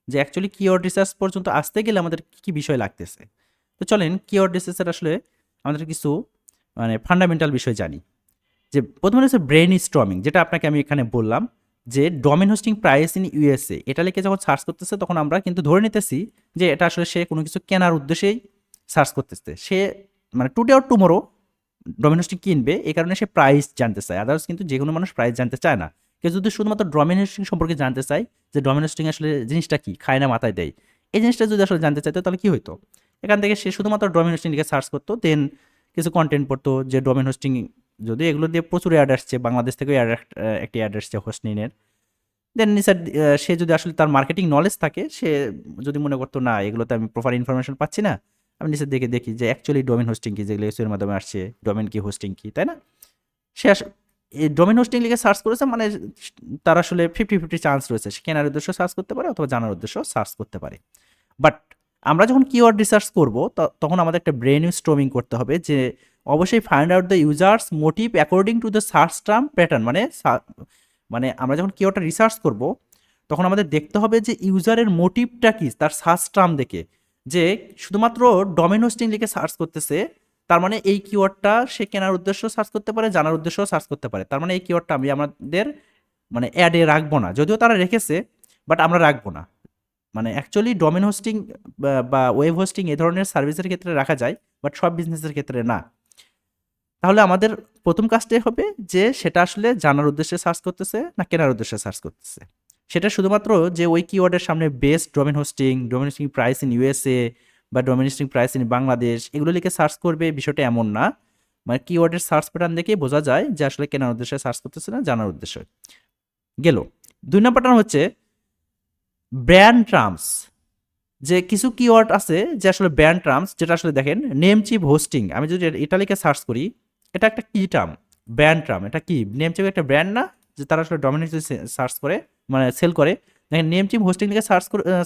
যে অ্যাকচুয়ালি কিওয়ার্ড রিসার্চ পর্যন্ত আসতে গেলে আমাদের কী বিষয় লাগতেছে। তো চলেন কিওয়ার্ড রিসার্চের আসলে আমাদের কিছু মানে ফান্ডামেন্টাল বিষয় জানি। যে প্রথমে হচ্ছে ব্রেন স্টর্মিং, যেটা আপনাকে আমি এখানে বললাম, যে domain hosting price in USA, এটা লিখে যখন সার্চ করতেছে তখন আমরা কিন্তু ধরে নিতেছি যে এটা আসলে সে কোনো কিছু কেনার উদ্দেশ্যেই সার্চ করতেছে। সে মানে today or tomorrow domain hosting কিনবে, এই কারণে সে প্রাইস জানতে চায়। আদার্স কিন্তু যে কোনো মানুষ প্রাইস জানতে চায় না। কেউ যদি শুধুমাত্র ডোমেন হোস্টিং সম্পর্কে জানতে চায়, যে ডোমেন হোস্টিং আসলে জিনিসটা কি, খায় না মাথায় দেয়, এই জিনিসটা যদি আসলে জানতে চাইতো তাহলে কী হইতো, এখান থেকে সে শুধুমাত্র ডোমেন হোস্টিং লিখে সার্চ করতো, দেন কিছু কন্টেন্ট পড়তো যে ডোমেন হোস্টিং, যদি এগুলো দিয়ে প্রচুর অ্যাড আসছে, বাংলাদেশ থেকেও একটি অ্যাড আসছে হোস্টিংয়ের, দেন নিসার সে যদি আসলে তার মার্কেটিং নলেজ থাকে, সে যদি মনে করতো না এগুলোতে আমি প্রপার ইনফরমেশন পাচ্ছি না, আমি নিচের দিকে দেখি যে অ্যাকচুয়ালি ডোমেন হোস্টিং কি, যেগুলো এসের মাধ্যমে আসছে, ডোমেন কি, হোস্টিং কি, তাই না? সে এই ডোমেন হোস্টিং লিখে সার্চ করেছে, মানে তার আসলে 50-50 চান্স রয়েছে, সে কেনার উদ্দেশ্য সার্চ করতে পারে অথবা জানার উদ্দেশ্য সার্চ করতে পারে। বাট আমরা যখন কিওয়ার্ড রিসার্চ করব তখন আমাদের একটা ব্রেন স্টর্মিং করতে হবে, যে অবশ্যই find out the users motive according to the search term pattern. মানে আমরা যখন কিওয়ার্ডটা রিসার্চ করব তখন আমাদের দেখতে হবে যে ইউজারের মোটিভটা কি, তার সার্চ টার্ম দেখে, যে শুধুমাত্র ডোমেন হোস্টিং লিখে সার্চ করতেছে, তার মানে এই কিওয়ার্ডটা সে কেনার উদ্দেশ্য সার্চ করতে পারে, জানার উদ্দেশ্য সার্চ করতে পারে, তার মানে এই কিওয়ার্ডটা আমি আমাদের মানে অ্যাডে রাখবো না, যদিও তারা রেখেছে বাট আমরা রাখবো না। মানে অ্যাকচুয়ালি ডোমেন হোস্টিং বা ওয়েব হোস্টিং এ ধরনের সার্ভিসের ক্ষেত্রে রাখা যায়, বাট সব বিজনেসের ক্ষেত্রে না। তাহলে আমাদের প্রথম কাজটাই হবে যে সেটা আসলে জানার উদ্দেশ্যে সার্চ করতেছে না কেনার উদ্দেশ্যে সার্চ করতেছে। সেটা শুধুমাত্র যে ওই কিওয়ার্ডের সামনে best domain hosting price in USA বা domain hosting price in Bangladesh এগুলো লিখে সার্চ করবে, বিষয়টা এমন না। মানে কিওয়ার্ডের সার্চ প্যাটার্ন দেখেই বোঝা যায় যে আসলে কেনার উদ্দেশ্যে সার্চ করতেছে না জানার উদ্দেশ্যে। গেল 2 নাম্বারটা হচ্ছে ব্র্যান্ড টার্মস। যে কিছু কিওয়ার্ড আছে যে আসলে ব্র্যান্ড টার্মস, যেটা আসলে দেখেন নেম চিপ হোস্টিং, আমি যদি এটা লিখে সার্চ করি, এটা একটা কি টার্ম, ব্র্যান্ড টার্ম। এটা কি নেম চিপ একটা ব্র্যান্ড না, যে তারা আসলে ডমিনেট সার্চ করে মানে সেল করে। দেখেন নেম চিপ হোস্টিং লিখে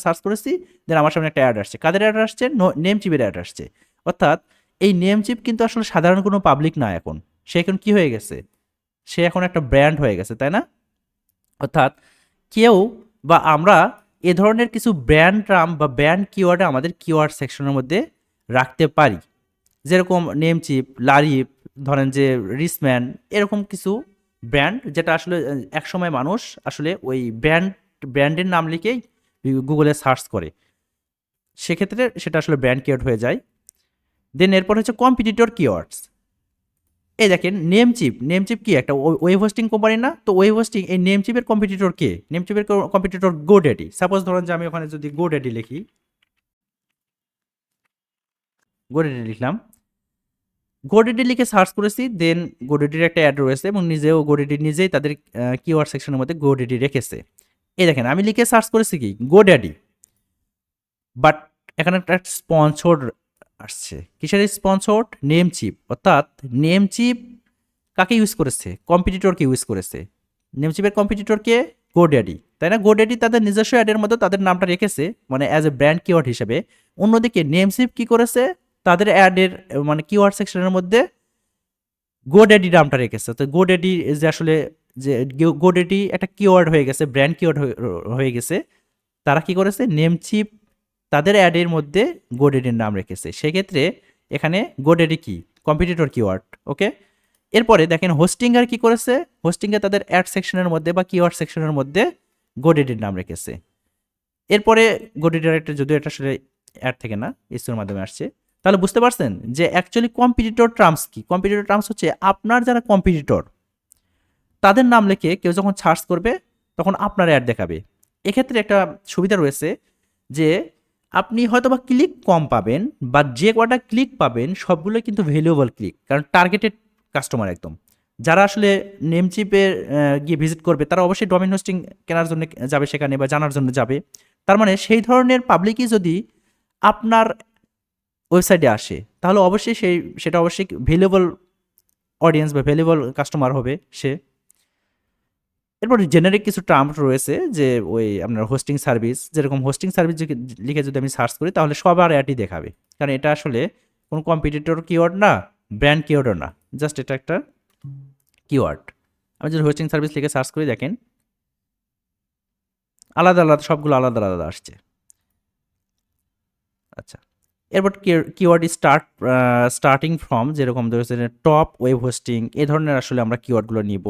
সার্চ করেছি, দেন আমার সামনে একটা অ্যাড আসছে, কাদের অ্যাড আসছে, নেম চিপের অ্যাড আসছে। অর্থাৎ এই নেম চিপ কিন্তু আসলে সাধারণ কোনো পাবলিক না এখন, সে এখন কি হয়ে গেছে, সে এখন একটা ব্র্যান্ড হয়ে গেছে, তাই না? অর্থাৎ কেউ বা আমরা এ ধরনের কিছু ব্র্যান্ড টার্ম বা ব্র্যান্ড কিওয়ার্ডে আমাদের কিওয়ার্ড সেকশনের মধ্যে রাখতে পারি, যেরকম নেম চিপ, লারিপ, ধরেন যে রিসম্যান, এরকম কিছু ব্র্যান্ড যেটা আসলে একসময় মানুষ আসলে ওই ব্র্যান্ডের নাম লিখেই গুগলে সার্চ করে, সেক্ষেত্রে সেটা আসলে ব্র্যান্ড কিওয়ার্ড হয়ে যায়। দেন এরপর হচ্ছে কম্পিটিটর কিওয়ার্ডস। এই দেখেন নেমচিপ কি একটা ওয়েব হোস্টিং কোম্পানি না? তো ওয়েব হোস্টিং এই নেমচিপের কম্পিটিটর কে? নেমচিপের কম্পিটিটর গোড্যাডি। সাপোজ ধরুন যে আমি ওখানে যদি গোড্যাডি লিখি, গোড্যাডি লিখলাম, গোড্যাডি লিখে সার্চ করেছি, দেন গোড্যাডির একটা অ্যাড রয়েছে এবং গোড্যাডি নিজেই তাদের কিওয়ার্ড সেকশনের মধ্যে গোড্যাডি রেখেছে। এই দেখেন আমি লিখে সার্চ করেছি কি গোড্যাডি, বাট এখানে একটা স্পন্সর আসছে। কিসের স্পন্সর? নেমচিপ। অর্থাৎ নেমচিপ কাকে ইউজ করেছে? কম্পিটিটরকে ইউজ করেছে। নেমচিপের কম্পিটিটরকে গোড্যাডি, তাই না? গোড্যাডি তাদের নিজস্ব অ্যাডের মধ্যে তাদের নামটা রেখেছে মানে অ্যাজ এ ব্র্যান্ড কিওয়ার্ড হিসেবে। অন্যদিকে নেমচিপ কি করেছে? তাদের অ্যাডের মানে কিওয়ার্ড সেকশনের মধ্যে গোড্যাডি নামটা রেখেছে। তো গোড্যাডি যে আসলে যে গোড্যাডি একটা কিওয়ার্ড হয়ে গেছে, ব্র্যান্ড কিওয়ার্ড হয়ে গেছে। তারা কি করেছে? নেমচিপ তাদের অ্যাডের মধ্যে গোড্যাডির নাম রেখেছে। সেক্ষেত্রে এখানে গোড্যাডি কি? Competitor keyword. ওকে, এরপরে দেখেন হোস্টিঙ্গার কি করেছে? হোস্টিঙ্গে তাদের অ্যাড সেকশনের মধ্যে বা কিওয়ার্ড সেকশনের মধ্যে গোড্যাডির নাম রেখেছে। এরপরে গোড্যাডির একটা, যদিও এটা আসলে অ্যাড থেকে না, ইস্যুর মাধ্যমে আসছে। তাহলে বুঝতে পারছেন যে অ্যাকচুয়ালি কম্পিটিটর টার্মস কি? কম্পিটিটর টার্মস হচ্ছে আপনার যারা কম্পিটিটর তাদের নাম লিখে কেউ যখন সার্চ করবে তখন আপনার অ্যাড দেখাবে। এক্ষেত্রে একটা সুবিধা রয়েছে যে আপনি হয়তোবা ক্লিক কম পাবেন, বা যে কটা ক্লিক পাবেন সবগুলো কিন্তু ভ্যালুয়েবল ক্লিক, কারণ টার্গেটেড কাস্টমার একদম। যারা আসলে নেমচিপে গিয়ে ভিজিট করবে তারা অবশ্যই ডোমেইন হোস্টিং কেনার জন্য যাবে সেখানে বা জানার জন্য যাবে। তার মানে সেই ধরনের পাবলিকই যদি আপনার ওয়েবসাইটে আসে তাহলে অবশ্যই সেটা অবশ্যই ভ্যালুয়েবল অডিয়েন্স বা ভ্যালুয়েবল কাস্টমার হবে সে। এরপর জেনারিক কিছু টার্ম রয়েছে যে ওই আপনার হোস্টিং সার্ভিস, যেরকম হোস্টিং সার্ভিস লিখে যদি আমি সার্চ করি তাহলে সবার অ্যাডই দেখাবে, কারণ এটা আসলে কোনো কম্পিটিটর কিওয়ার্ড না, ব্র্যান্ড কিওয়ার্ডও না, জাস্ট এটা একটা কিওয়ার্ড। আমি যদি হোস্টিং সার্ভিস লিখে সার্চ করি দেখেন আলাদা আলাদা, সবগুলো আলাদা আলাদা আসছে। আচ্ছা, এরপর কিওয়ার্ড স্টার্টিং ফ্রম, যেরকম ধরেছে টপ ওয়েব হোস্টিং, এই ধরনের আসলে আমরা কিওয়ার্ডগুলো নিব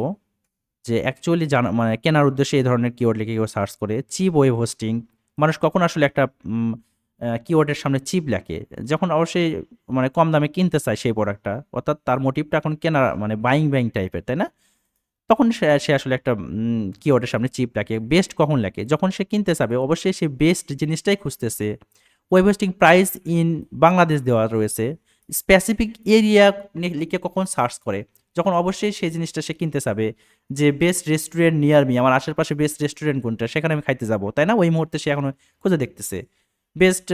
যে অ্যাকচুয়ালি জানা মানে কেনার উদ্দেশ্যে এই ধরনের কিওয়ার্ড লিখে কেউ সার্চ করে। চিপ ওয়েব হোস্টিং, মানুষ কখন আসলে একটা কিওয়ার্ডের সামনে চিপ লেখে? যখন অবশ্যই মানে কম দামে কিনতে চায় সেই প্রোডাক্টটা, অর্থাৎ তার মোটিভটা এখন কেনা মানে বাইং টাইপের, তাই না? তখন সে আসলে একটা কিওয়ার্ডের সামনে চিপ লেখে। বেস্ট কখন লেখে? যখন সে কিনতে চাবে অবশ্যই সে বেস্ট জিনিসটাই খুঁজতেছে। Web hosting price in Bangladesh দেওয়া রয়েছে। স্পেসিফিক এরিয়া লিখে কখন সার্চ করে? যখন অবশ্যই সেই জিনিসটা সে কিনতে চাবে যে বেস্ট রেস্টুরেন্ট নিয়ার মি, আমার আশেপাশে বেস্ট রেস্টুরেন্ট কোনটা, সেখানে আমি খাইতে যাব, তাই না? ওই মুহূর্তে সে এখন খুঁজে দেখতেছে। Best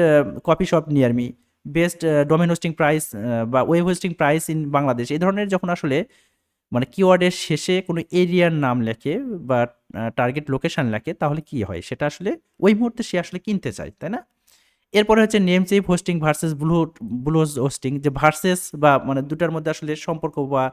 coffee shop near me, best domain hosting price বা web hosting price in Bangladesh, এই ধরনের যখন আসলে মানে কিওয়ার্ডের শেষে কোনো এরিয়ার নাম লেখে বা টার্গেট লোকেশন লেখে তাহলে কি হয়? সেটা আসলে ওই মুহূর্তে সে আসলে কিনতে চায়, তাই না? এরপরে হচ্ছে Namecheap hosting versus blues hosting, যে ভার্সেস বা মানে দুটার মধ্যে আসলে সম্পর্ক বা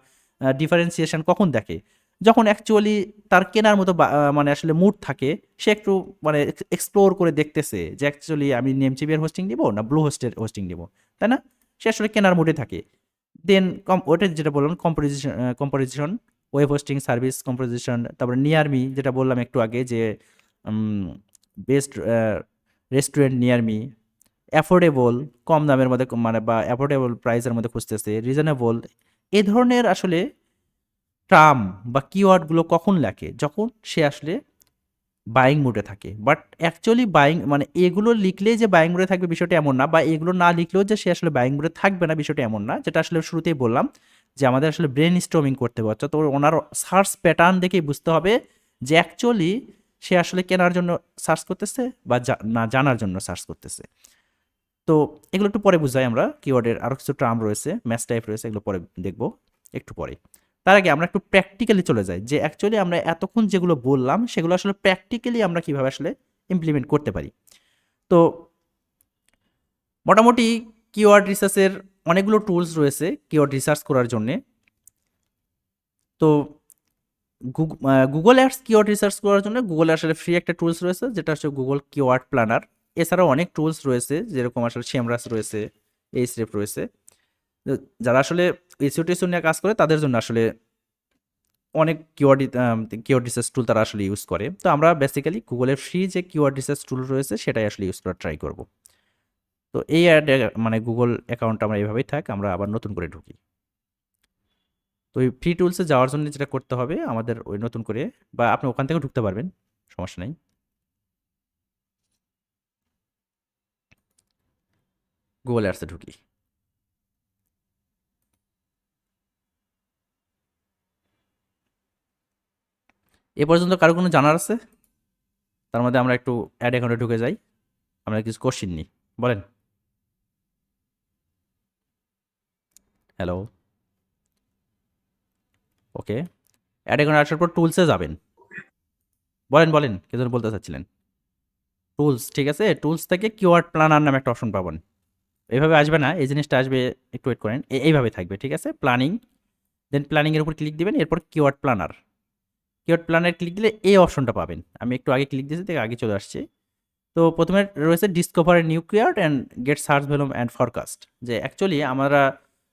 ডিফারেন্সিয়েশন কখন দেখে? যখন অ্যাকচুয়ালি তার কেনার মতো মানে আসলে মুড থাকে, সে একটু মানে এক্সপ্লোর করে দেখতেছে যে অ্যাকচুয়ালি আমি নেমচিপের হোস্টিং নিব না ব্লু হোস্টিং নিব, তাই না? সে আসলে কেনার মুডে থাকে। দেন ওটা যেটা বললাম composition, web hosting service composition, তারপরে নিয়ার মি যেটা বললাম একটু আগে যে best restaurant near me, affordable কম দামের মধ্যে মানে বা অ্যাফোর্ডেবল প্রাইসের মধ্যে খুঁজতেছে, রিজনেবল, এ ধরনের আসলে টার্ম বা কিওয়ার্ডগুলো কখন লেখে? যখন সে আসলে বাইং মুডে থাকে। বাট অ্যাকচুয়ালি বাইং মানে এগুলো লিখলেই যে বাইং মুডে থাকবে বিষয়টা এমন না, বা এগুলো না লিখলেও যে সে আসলে বাইং মুডে থাকবে না বিষয়টা এমন না, যেটা আসলে শুরুতেই বললাম যে আমাদের আসলে ব্রেন স্টর্মিং করতে হবে। তো ওনার সার্চ প্যাটার্ন দেখেই বুঝতে হবে যে অ্যাকচুয়ালি সে আসলে কেনার জন্য সার্চ করতেছে বা না জানার জন্য সার্চ করতেছে। তো এগুলো একটু পরে বুঝাই আমরা, কিওয়ার্ডের আরও কিছু টার্ম রয়েছে, ম্যাচ টাইপ রয়েছে, এগুলো পরে দেখবো একটু পরে। তার আগে আমরা একটু প্র্যাকটিক্যালি চলে যাই যে অ্যাকচুয়ালি আমরা এতক্ষণ যেগুলো বললাম সেগুলো আসলে প্র্যাকটিক্যালি আমরা কিভাবে আসলে ইমপ্লিমেন্ট করতে পারি। তো মোটামুটি কিওয়ার্ড রিসার্চের অনেকগুলো টুলস রয়েছে কিওয়ার্ড রিসার্চ করার জন্যে। তো গুগল অ্যাডস কিওয়ার্ড রিসার্চ করার জন্য গুগলে আসলে ফ্রি একটা টুলস রয়েছে যেটা হচ্ছে গুগল কিওয়ার্ড প্ল্যানার। এছাড়াও অনেক টুলস রয়েছে যেরকম আসলে সেমরাস রয়েছে, এইচরেফ রয়েছে। তো যারা আসলে এসইও টেসইও নিয়ে কাজ করে তাদের জন্য আসলে অনেক কিওয়ার্ড রিসার্চ টুল তারা আসলে ইউজ করে। তো আমরা বেসিক্যালি গুগলের ফ্রি যে কিওয়ার্ড রিসার্চ টুল রয়েছে সেটাই আসলে ইউজ করার ট্রাই করব। তো এই মানে গুগল অ্যাকাউন্ট আমরা এইভাবেই থাক, আমরা আবার নতুন করে ঢুকি। তো ওই ফ্রি টুলসে যাওয়ার জন্য যেটা করতে হবে আমাদের ওই নতুন করে, বা আপনি ওখান থেকে ঢুকতে পারবেন, সমস্যা নেই। গুগল অ্যাডসে ঢুকি। এ পর্যন্ত কারো কোনো জানার আছে? তার মধ্যে আমরা একটু অ্যাড অ্যাকাউন্টে ঢুকে যাই, আমরা কিছু কোশ্চিন নিই, বলেন। হ্যালো, ওকে। অ্যাড অ্যাকাউন্টে আসার পর টুলসে যাবেন। বলেন বলেন, কে যেন বলতে চাচ্ছিলেন। টুলস, ঠিক আছে। টুলস থেকে কিওয়ার্ড প্ল্যানার নামে একটা অপশন পাবেন। এইভাবে আসবে না, এই জিনিসটা আসবে, একটু ওয়েট করেন। এইভাবে থাকবে, ঠিক আছে। প্ল্যানিং, দেন প্ল্যানিংয়ের উপর ক্লিক দিবেন, এরপর keyword planner. Keyword planner click দিলে এই অপশনটা পাবেন। আমি একটু আগে ক্লিক দিয়েছি, থেকে আগে চলে আসছে। তো প্রথমে রয়েছে discover new keyword and get search volume and forecast. যে অ্যাকচুয়ালি আমরা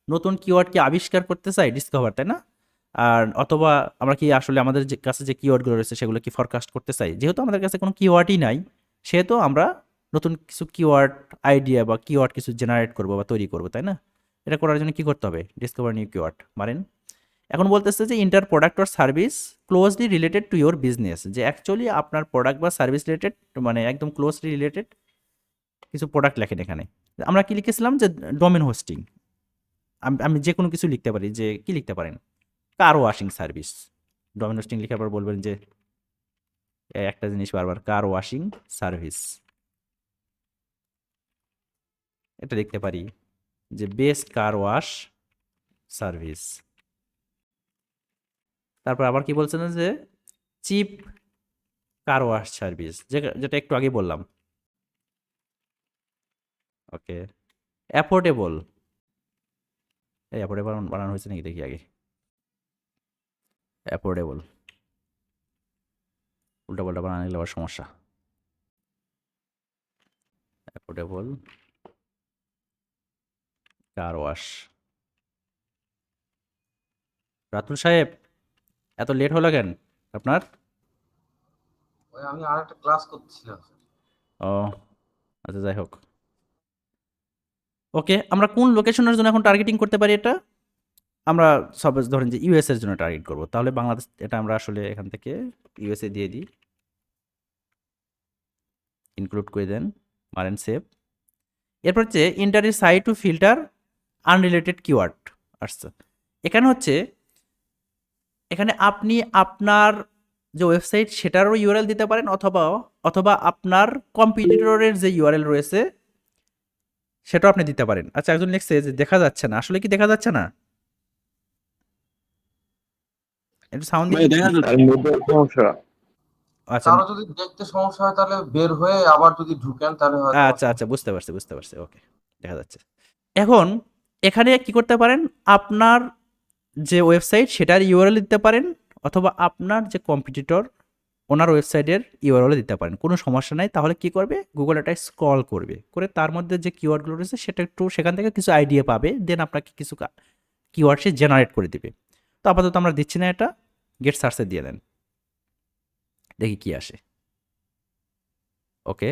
নতুন কিওয়ার্ডকে আবিষ্কার করতে চাই, ডিসকভার, তাই না? আর অথবা আমরা কি আসলে আমাদের যে কাছে যে কিওয়ার্ডগুলো রয়েছে সেগুলো কি ফরকাস্ট করতে চাই? যেহেতু আমাদের কাছে কোনো কিওয়ার্ডই নাই, সেহেতু আমরা নতুন কিছু কিওয়ার্ড আইডিয়া বা কিওয়ার্ড কিছু জেনারেট করবো বা তৈরি করবো, তাই না? এটা করার জন্য কি করতে হবে? ডিসকভার নিউ কিওয়ার্ড মারেন। এখন বলতেছে যে inter product or service closely related to your business. যে অ্যাকচুয়ালি আপনার প্রোডাক্ট বা সার্ভিস রিলেটেড, মানে একদম ক্লোজলি রিলেটেড কিছু প্রোডাক্ট লেখেন এখানে। আমরা কি লিখেছিলাম যে ডোমেন হোস্টিং। আমি যে কোনো কিছু লিখতে পারি, যে কি লিখতে পারেন, কার ওয়াশিং সার্ভিস। ডোমেন হোস্টিং লেখার পর বলবেন যে একটা জিনিস বারবার, কার ওয়াশিং সার্ভিস। এটা লিখতে পারি যে বেস্ট কার ওয়াশ সার্ভিস। তারপর আবার কি বলছেন যে চিপ কার ওয়াশ সার্ভিস, যেটা একটু আগে বললাম। ওকে। অ্যাফোর্ডেবল, এই অ্যাফোর্ডেবল বানানো হয়েছে নাকি দেখি আগে। অ্যাফোর্ডেবল, উল্টাপাল্টা বানানো গেলে আবার সমস্যা। Affordable car wash. রাতুল সাহেব, এত লেট হলো কেন আপনার? ওই আমি আরেকটা ক্লাস করতেছিলাম স্যার। ও আচ্ছা, যাই হোক। ওকে, আমরা কোন লোকেশনের জন্য এখন টার্গেটিং করতে পারি এটা? আমরা সাপোজ ধরেন যে ইউএস এর জন্য টার্গেট করব, তাহলে বাংলাদেশ, এটা আমরা আসলে এখান থেকে ইউএসএ দিয়ে দিই, ইনক্লুড করে দেন, মারেন সেভ। এরপর হচ্ছে enter a site to filter unrelated keyword আসছে। এখানে হচ্ছে, এখানে আপনি আপনার যে ওয়েবসাইট সেটারও ইউআরএল দিতে পারেন, অথবা অথবা আপনার কম্পিটিটরের যে ইউআরএল রয়েছে সেটাও আপনি দিতে পারেন। আচ্ছা, একজন লিখছে যে দেখা যাচ্ছে না, আসলে কি দেখা যাচ্ছে না? একটু সাউন্ড ভাই দিন। দেখা যাচ্ছে নেটওয়ার্ক সমস্যা। আচ্ছা কারো যদি দেখতে সমস্যা হয় তাহলে বের হয়ে আবার যদি ঢুকেন তাহলে হয়তো আচ্ছা আচ্ছা, বুঝতে পারছি বুঝতে পারছি, ওকে, দেখা যাচ্ছে। এখন এখানে কি করতে পারেন, আপনার যে ওয়েবসাইট সেটার ইউআরএল দিতে পারেন, অথবা আপনার যে কম্পিটিটর ওনার ওয়েবসাইটের ইউআরএল দিতে পারেন, কোনো সমস্যা নাই। তাহলে কি করবে, গুগল এটা স্ক্রল করবে, করে তার মধ্যে যে কিওয়ার্ডগুলো রয়েছে সেটা একটু সেখান থেকে কিছু আইডিয়া পাবে, দেন আপনাকে কিছু কিওয়ার্ড সে জেনারেট করে দিবে। তো আপাতত আমরা দিচ্ছি না, এটা গেট সার্চে দিয়ে দেন, দেখি কি আসে। ওকে,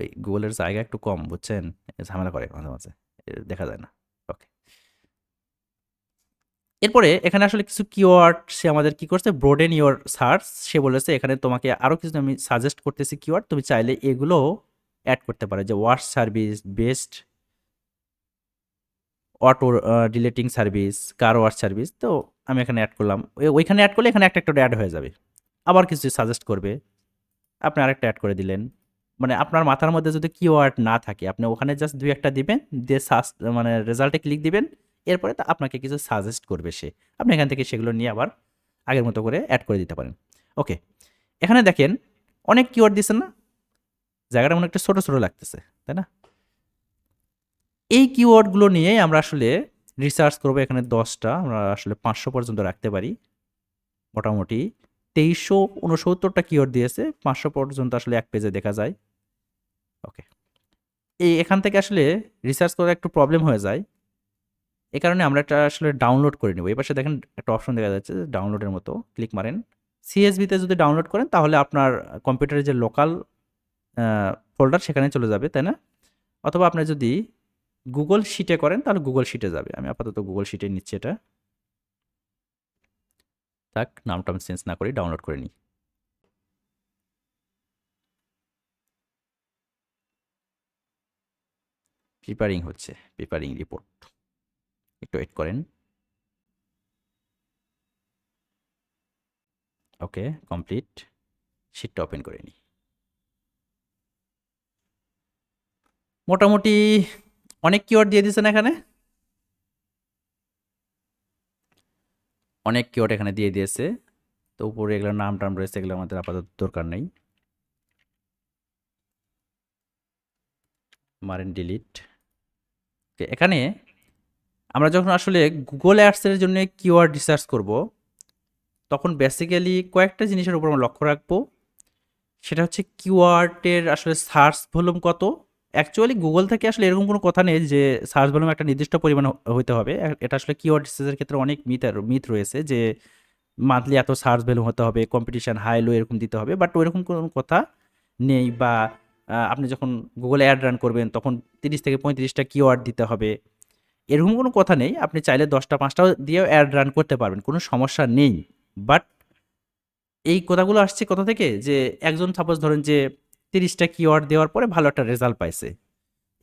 এই গুগলের জায়গা একটু কম, বুঝছেন, ঝামেলা করে মাঝে মাঝে, দেখা যায় না। ওকে, এরপরে এখানে আসলে কিছু কিওয়ার্ড সে আমাদের কি করছে, ব্রোডেন ইওর সার্চ। সে বলেছে এখানে তোমাকে আরও কিছু আমি সাজেস্ট করতেছি কিওয়ার্ড, তুমি চাইলে এগুলো অ্যাড করতে পারো, যে wash service, best auto deleting service, car wash service. তো আমি এখানে অ্যাড করলাম, ওইখানে অ্যাড করলে এখানে একটা একটা অ্যাড হয়ে যাবে। আবার কিছু সাজেস্ট করবে, আপনি আরেকটা অ্যাড করে দিলেন। মানে আপনার মাথার মধ্যে যদি কিওয়ার্ড না থাকে, আপনি ওখানে জাস্ট দুই একটা দিবেন, দিয়ে সার্চ মানে রেজাল্টে ক্লিক দিবেন, এরপরে তা আপনাকে কিছু সাজেস্ট করবে সে, আপনি এখান থেকে সেগুলো নিয়ে আবার আগের মতো করে অ্যাড করে দিতে পারেন। ওকে, এখানে দেখেন অনেক কিওয়ার্ড দিচ্ছেন না, জায়গাটা মনে একটু ছোটো ছোটো লাগতেছে, তাই না? এই কিওয়ার্ডগুলো নিয়েই আমরা আসলে রিসার্চ করবো। এখানে 10টা আমরা আসলে 500 পর্যন্ত রাখতে পারি। মোটামুটি 2369টা কিওয়ার্ড দিয়েছে, 500 পর্যন্ত আসলে এক পেজে দেখা যায়। ওকে, এখান থেকে আসলে রিসার্চ করা একটু প্রবলেম হয়ে যায়। এই কারণে আমরা এটা আসলে ডাউনলোড করে নেব। এই পাশে দেখেন একটা অপশন দেখা যাচ্ছে ডাউনলোডের মতো, ক্লিক মারেন। সিএসভিতে যদি ডাউনলোড করেন তাহলে আপনার কম্পিউটারের যে লোকাল ফোল্ডার সেখানে চলে যাবে, তাই না? অথবা আপনি যদি গুগল শিটে করেন তাহলে গুগল শিটে যাবে। আমি আপাতত গুগল শিটে নিচ্ছি এটা। থাক, নামটা আমি চেঞ্জ না করি, ডাউনলোড করে নিই। প্রিপারিং হচ্ছে, প্রিপারিং রিপোর্ট, একটু ওয়েট করেন। ওকে, কমপ্লিট। শিটটা ওপেন করে নিই। মোটামুটি অনেক কিওয়ার্ড দিয়ে দিয়েছেন এখানে, অনেক কিওয়ার্ড এখানে দিয়ে দিয়েছে। তো উপরে এগুলোর নাম টাম রয়েছে, এগুলো আমাদের আপাতত দরকার নেই, মারেন ডিলিট। এখানে আমরা যখন আসলে গুগল অ্যাডসের জন্য কিওয়ার্ড রিসার্চ করব তখন বেসিক্যালি কয়েকটা জিনিসের উপর আমরা লক্ষ্য রাখবো। সেটা হচ্ছে কিওয়ার্ডের আসলে সার্চ ভলিউম কত। অ্যাকচুয়ালি গুগল থেকে আসলে এরকম কোনো কথা নেই যে সার্চ ভলিউম একটা নির্দিষ্ট পরিমাণ হইতে হবে। এটা আসলে কিওয়ার্ড রিসার্চের ক্ষেত্রে অনেক মিথ রয়েছে যে মান্থলি এত সার্চ ভ্যালু হতে হবে, কম্পিটিশন হাই লো এরকম দিতে হবে, বাট ওইরকম কোনো কথা নেই। বা আপনি যখন গুগলে অ্যাড রান করবেন তখন 30 থেকে 35টা কিওয়ার্ড দিতে হবে, এরকম কোনো কথা নেই। আপনি চাইলে 10টা 5টাও দিয়েও অ্যাড রান করতে পারবেন, কোনো সমস্যা নেই। বাট এই কথাগুলো আসছে কোথা থেকে, যে একজন সাপোজ ধরেন যে 30টা কিওয়ার্ড দেওয়ার পরে ভালো একটা রেজাল্ট পাইছে,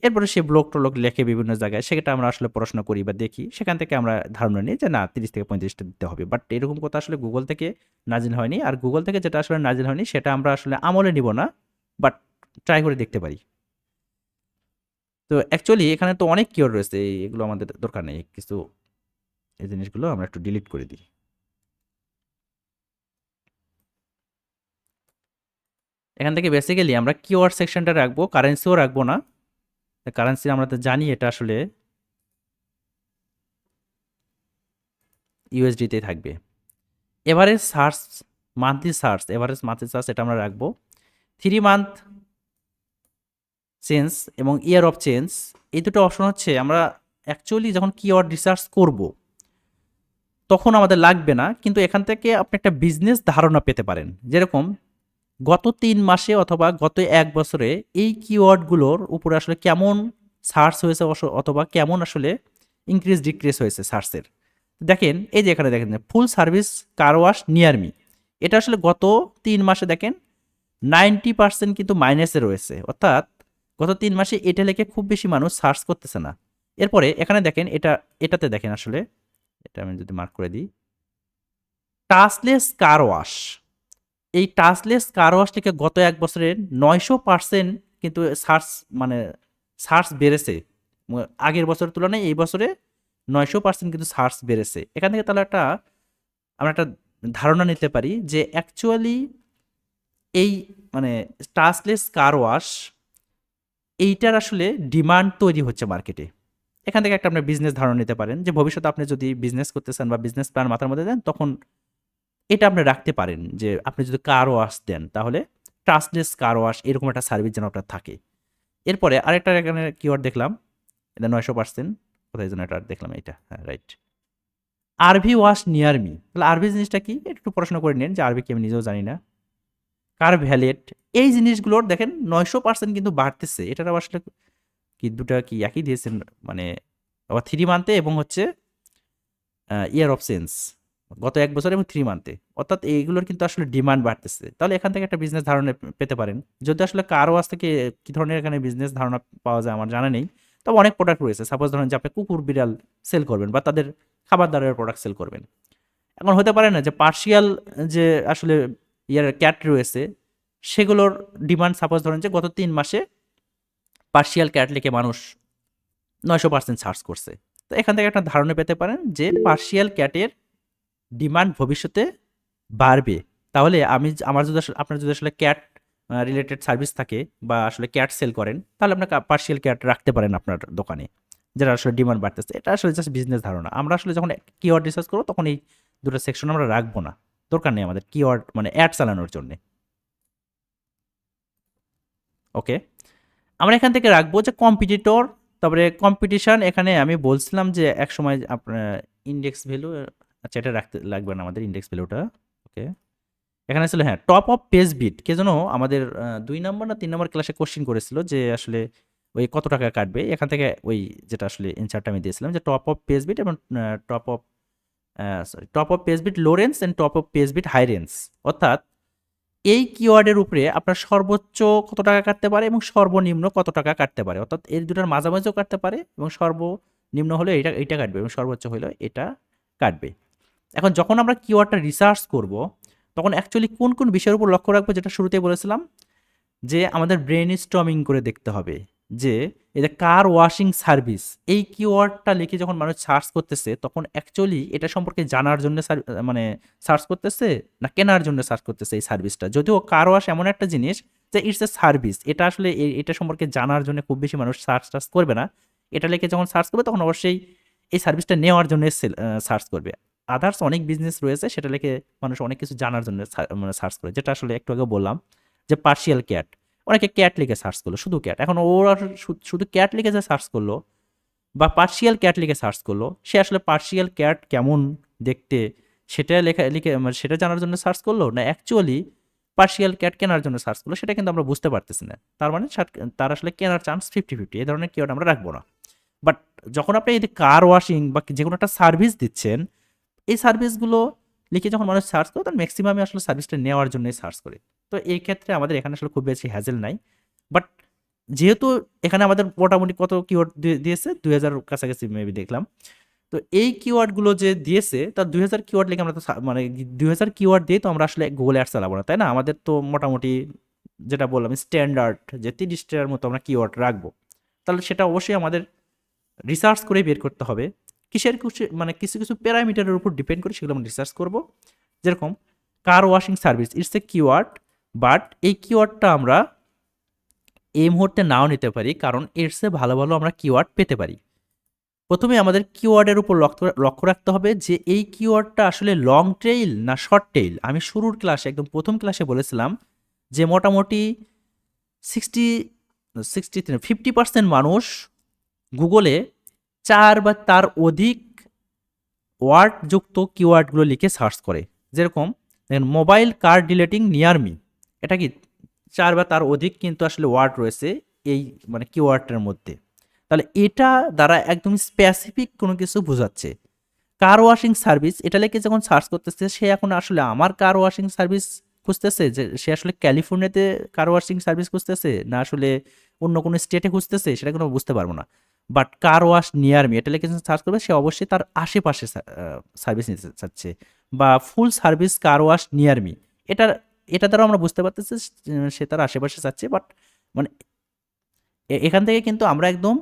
এরপরে সে ব্লগ টলগ লেখে বিভিন্ন জায়গায়, সেটা আমরা আসলে পড়াশোনা করি বা দেখি, সেখান থেকে আমরা ধারণা নিই যে না 30 থেকে 35টা দিতে হবে। বাট এরকম কথা আসলে গুগল থেকে নাজিল হয়নি। আর গুগল থেকে যেটা আসলে নাজিল হয়নি সেটা আমরা আসলে আমলে নিব না, বাট ট্রাই করে দেখতে পারি। তো অ্যাকচুয়ালি এখানে তো অনেক কিওয়ার্ড রয়েছে, এগুলো আমাদের দরকার নেই কিছু। এই জিনিসগুলো আমরা একটু ডিলিট করে দিই। এখান থেকে বেসিক্যালি আমরা কিওয়ার্ড সেকশনটা রাখবো, কারেন্সিও রাখবো না। কারেন্সি আমরা তো জানি এটা আসলে ইউএসডিতে থাকবে। Average search, monthly search, average monthly search এটা আমরা রাখবো। 3 মান্থ চেঞ্জ এবং ইয়ার অফ চেঞ্জ, এই দুটো অপশন হচ্ছে আমরা অ্যাকচুয়ালি যখন কিওয়ার্ড রিসার্চ করব তখন আমাদের লাগবে না, কিন্তু এখান থেকে আপনি একটা বিজনেস ধারণা পেতে পারেন। যেরকম গত 3 মাসে অথবা গত 1 বছরে এই কিওয়ার্ডগুলোর উপরে আসলে কেমন সার্চ হয়েছে অথবা কেমন আসলে ইনক্রিজ ডিক্রিজ হয়েছে সার্চের। দেখেন এই যে এখানে দেখেন ফুল service car wash near me, এটা আসলে গত 3 মাসে দেখেন 90% কিন্তু মাইনাসে রয়েছে, অর্থাৎ গত 3 মাসে এটা লেখে খুব বেশি মানুষ সার্চ করতেছে না। এরপরে এখানে দেখেন এটাতে দেখেন আসলে, এটা আমি যদি মার্ক করে দিই, টাচলেস কার ওয়াশ, এই টাচলেস কার ওয়াশ থেকে গত 1 বছরে 900% কিন্তু সার্চ বেড়েছে। আগের বছরের তুলনায় এই বছরে 900% কিন্তু সার্চ বেড়েছে। এখান থেকে তাহলে আমরা একটা ধারণা নিতে পারি যে অ্যাকচুয়ালি এই টাচলেস কার ওয়াশ এইটার আসলে ডিমান্ড তৈরি হচ্ছে মার্কেটে। এখান থেকে একটা আপনার বিজনেস ধারণা নিতে পারেন যে ভবিষ্যতে আপনি যদি বিজনেস করতে চান বা বিজনেস প্ল্যান মাথার মধ্যে দেন তখন এটা আপনি রাখতে পারেন যে আপনি যদি কার ওয়াশ দেন তাহলে টাচলেস কার ওয়াশ এরকম একটা সার্ভিস যেন আপনার থাকে। এরপরে আরেকটা এখানে কিওয়ার্ড দেখলাম, এটা 900%, কোথায় যেন এটা দেখলাম, এইটা, হ্যাঁ right, RV wash near me. তাহলে আরভি জিনিসটা কি একটু পড়াশোনা করে নিন, যে আরভি কি আমি নিজেও জানি না। কার ভ্যালেট, এই জিনিসগুলোর দেখেন 900% কিন্তু বাড়তেছে। এটার আসলে কি দুটা কি একই দিয়েছেন, আবার 3 মান্থে এবং হচ্ছে ইয়ার অফ চেঞ্জ, গত 1 বছর এবং 3 মান্থে, অর্থাৎ এইগুলোর কিন্তু আসলে ডিমান্ড বাড়তেছে। তাহলে এখান থেকে একটা বিজনেস ধারণা পেতে পারেন। যদি আসলে কার ওয়াশ থেকে কি ধরনের এখানে বিজনেস ধারণা পাওয়া যায় আমার জানা নেই, তবে অনেক প্রোডাক্ট রয়েছে। সাপোজ ধরেন যে আপনি কুকুর বিড়াল সেল করবেন বা তাদের খাবার দাবারের প্রোডাক্ট সেল করবেন। এখন হতে পারে না যে পার্শিয়াল যে আসলে ক্যাট রয়েছে সেগুলোর ডিমান্ড, সাপোজ ধরেন যে গত 3 মাসে পার্শিয়াল ক্যাট লিখে মানুষ 900% সার্চ করছে। তো এখান থেকে একটা ধারণা পেতে পারেন যে পার্শিয়াল ক্যাটের ডিমান্ড ভবিষ্যতে বাড়বে। তাহলে আপনার যদি আসলে ক্যাট রিলেটেড সার্ভিস থাকে বা আসলে ক্যাট সেল করেন তাহলে আপনার পার্শিয়াল ক্যাট রাখতে পারেন আপনার দোকানে। যেটা আসলে ডিমান্ড বাড়তেছে। এটা আসলে জাস্ট বিজনেস ধারণা। আমরা আসলে যখন কিওয়ার্ড রিসার্চ করবো তখন এই ২ টা সেকশন আমরা রাখবো না। দরকার নেই আমাদের কিওয়ার্ড মানে অ্যাড চালানোর জন্যে। ওকে? আমরা এখান থেকে রাখবো যে কম্পিটিটর, তারপরে কম্পিটিশন। এখানে আমি বলছিলাম যে একসময় আপনার ইনডেক্স ভ্যালু, আচ্ছা এটা রাখতে লাগবে না আমাদের ইনডেক্স ভ্যালুটা। ওকে। এখানে ছিল হ্যাঁ, টপ অফ পেজ বিট। কে যেন আমাদের ২ নাম্বার না ৩ নাম্বার ক্লাসে কোশ্চেন করেছিল যে আসলে ওই কত টাকা কাটবে? এখান থেকে ওই যেটা আসলে অ্যান্সারটা আমি দিয়েছিলাম যে টপ অফ পেজ বিট এবং top of top of page bid low range and top of page bid high range. অর্থাৎ এই কিওয়ার্ডের উপরে আপনার সর্বোচ্চ কত টাকা কাটতে পারে এবং সর্বনিম্ন কত টাকা কাটতে পারে। অর্থাৎ এই দুটার মাঝামাঝিও কাটতে পারে এবং সর্বনিম্ন হলে এইটা কাটবে এবং সর্বোচ্চ হলে এটা কাটবে। এখন যখন আমরা কিওয়ার্ডটা রিসার্চ করব তখন অ্যাকচুয়ালি কোন কোন বিষয়ের উপর লক্ষ্য রাখবো, যেটা শুরুতেই বলেছিলাম যে আমাদের ব্রেন স্টর্মিং করে দেখতে হবে যে এই যে কার ওয়াশিং সার্ভিস, এই কিওয়ার্ডটা লিখে যখন মানুষ সার্চ করতেছে তখন অ্যাকচুয়ালি এটা সম্পর্কে জানার জন্য মানে সার্চ করতেছে না কেনার জন্য সার্চ করতেছে এই সার্ভিসটা। যদিও কার ওয়াশ এমন একটা জিনিস যে ইটস এ সার্ভিস, এটা আসলে এটা সম্পর্কে জানার জন্য খুব বেশি মানুষ সার্চ করবে না। এটা লিখে যখন সার্চ করবে তখন অবশ্যই এই সার্ভিসটা নেওয়ার জন্য সার্চ করবে। আদার্স অনেক বিজনেস রয়েছে সেটা লিখে মানুষ অনেক কিছু জানার জন্য মানে সার্চ করে, যেটা আসলে একটু আগে বললাম যে পার্শিয়াল ক্যাট। অনেকে ক্যাট লিখে সার্চ করলো, শুধু ক্যাট। এখন ওরা শুধু ক্যাট লিখে যে সার্চ করলো বা পার্শিয়াল ক্যাট লিখে সার্চ করলো, সে আসলে পার্শিয়াল ক্যাট কেমন দেখতে সেটা লিখে মানে সেটা জানার জন্য সার্চ করলো না অ্যাকচুয়ালি পার্শিয়াল ক্যাট কেনার জন্য সার্চ করলো, সেটা কিন্তু আমরা বুঝতে পারতেছি না। তার মানে তার আসলে কেনার চান্স 50-50। এই ধরনের কিওয়ার্ড আমরা রাখবো না। বাট যখন আপনি এই কার ওয়াশিং বা যে কোনো একটা সার্ভিস দিচ্ছেন, এই সার্ভিসগুলো লিখে যখন মানুষ সার্চ করে তখন ম্যাক্সিমামই আসলে সার্ভিসটা নেওয়ার জন্যই সার্চ করে। তো এই ক্ষেত্রে আমাদের এখানে আসলে খুব বেশি হ্যাজেল নাই। বাট যেহেতু এখানে আমাদের মোটামুটি কত কিওয়ার্ড দিয়েছে ২০০০ কাছাকাছি মেবি দেখলাম। তো এই কিওয়ার্ডগুলো যে দিয়েছে তার ২০০০ কিওয়ার্ড লিখে আমরা তো মানে ২০০০ কিওয়ার্ড দিয়ে তো আমরা আসলে গুগল অ্যাডস চালাবো না, তাই না? আমাদের তো মোটামুটি যেটা বললাম স্ট্যান্ডার্ড যে ৩০টার মতো আমরা কিওয়ার্ড রাখবো। তাহলে সেটা অবশ্যই আমাদের রিসার্চ করে বের করতে হবে। কিসের মানে কিছু কিছু প্যারামিটারের উপর ডিপেন্ড করে সেগুলো আমরা রিসার্চ করব। যেরকম কার washing service it's a keyword, but এই কিওয়ার্ডটা আমরা এই মুহূর্তে নাও নিতে পারি কারণ এর চেয়ে ভালো ভালো আমরা কিওয়ার্ড পেতে পারি। প্রথমে আমাদের কিওয়ার্ডের উপর লক্ষ্য রাখতে হবে যে এই কিওয়ার্ডটা আসলে লং টেইল না শর্ট টেইল। আমি শুরুর ক্লাসে একদম প্রথম ক্লাসে বলেছিলাম যে মোটামুটি 50% মানুষ গুগলে ৪ বা তার অধিক ওয়ার্ড যুক্ত কিওয়ার্ডগুলো লিখে সার্চ করে। যেরকম দেখেন মোবাইল কার ডিলেটিং নিয়ার মি, এটা কি ৪ বা তার অধিক কিন্তু আসলে ওয়ার্ড রয়েছে এই মানে কিওয়ার্ডটার মধ্যে। তাহলে এটা দ্বারা একদম স্পেসিফিক কোনো কিছু বোঝাচ্ছে। কার ওয়াশিং সার্ভিস এটা লিখে যখন সার্চ করতেছে সে এখন আসলে আমার কার ওয়াশিং সার্ভিস খুঁজতেছে, যে সে আসলে ক্যালিফোর্নিয়াতে কার ওয়াশিং সার্ভিস খুঁজতেছে না আসলে অন্য কোনো স্টেটে খুঁজতেছে সেটা কোনো বুঝতে পারবো না। But car wash near me এটা লিখে সার্চ করবে সে অবশ্যই তার আশেপাশে সার্ভিস নিতে চাচ্ছে, বা ফুল service car wash near me এটা দ্বারা আমরা বুঝতে পারতেছি সে তার আশেপাশে চাচ্ছে। বাট মানে এখান থেকে কিন্তু আমরা একদম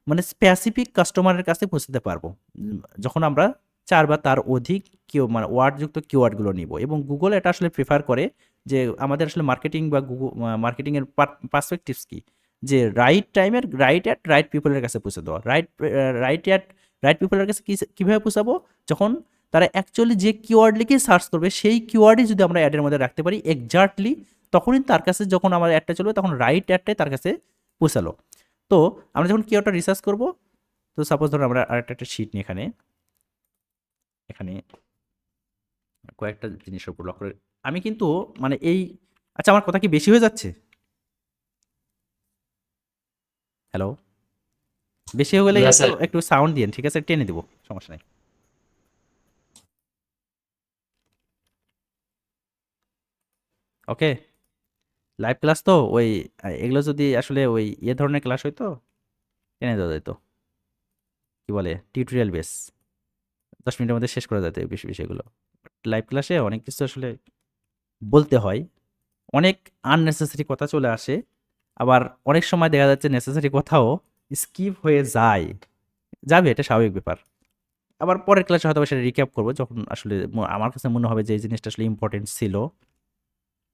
মানে স্পেসিফিক কাস্টমারের কাছে পৌঁছতে পারবো যখন আমরা ৪ বা তার অধিক মানে ওয়ার্ডযুক্ত কিওয়ার্ডগুলো নিব। এবং গুগল এটা আসলে প্রেফার করে যে আমাদের আসলে মার্কেটিং বা মার্কেটিংয়ের পার্সপেক্টিভস কি, যে রাইট টাইমের রাইট অ্যাট রাইট পিপলের কাছে পৌঁছে দেওয়া। রাইট পিপলের কাছে কীভাবে পৌঁছাবো, যখন তারা অ্যাকচুয়ালি যে কিওয়ার্ড লিখে সার্চ করবে সেই কিওয়ার্ডই যদি আমরা অ্যাডের মধ্যে রাখতে পারি এক্স্যাক্টলি, তখনই তার কাছে যখন আমার অ্যাডটা চলবে তখন রাইট অ্যাডটাই তার কাছে পৌঁছালো। তো আমরা যখন কিওয়ার্ডটা রিসার্চ করব, তো সাপোজ ধরুন আমরা আরেকটা শিট নিয়ে এখানে কয়েকটা জিনিসের উপর লক্ষ্য করে আমি কিন্তু মানে এই, আচ্ছা আমার কথা কি বেশি হয়ে যাচ্ছে? হ্যালো, বেশি হয়ে গেলে একটু সাউন্ড দিন, ঠিক আছে? টেনে দিব, সমস্যা নেই। ওকে, লাইভ ক্লাস তো ওই এগুলো যদি আসলে ওই ধরনের ক্লাস হইতো টেনে দেওয়া যেত, কি বলে টিউটোরিয়াল বেস 10 মিনিটের মধ্যে শেষ করা যেত এই বিষয়গুলো। লাইভ ক্লাসে অনেক কিছু আসলে বলতে হয়, অনেক আননেসেসারি কথা চলে আসে, আবার অনেক সময় দেখা যাচ্ছে নেসেসারি কথাও স্কিপ হয়ে যাবে, এটা স্বাভাবিক ব্যাপার। আবার পরের ক্লাসে হয়তো সেটা রিক্যাপ করবো যখন আসলে আমার কাছে মনে হবে যে এই জিনিসটা আসলে ইম্পর্টেন্ট ছিল,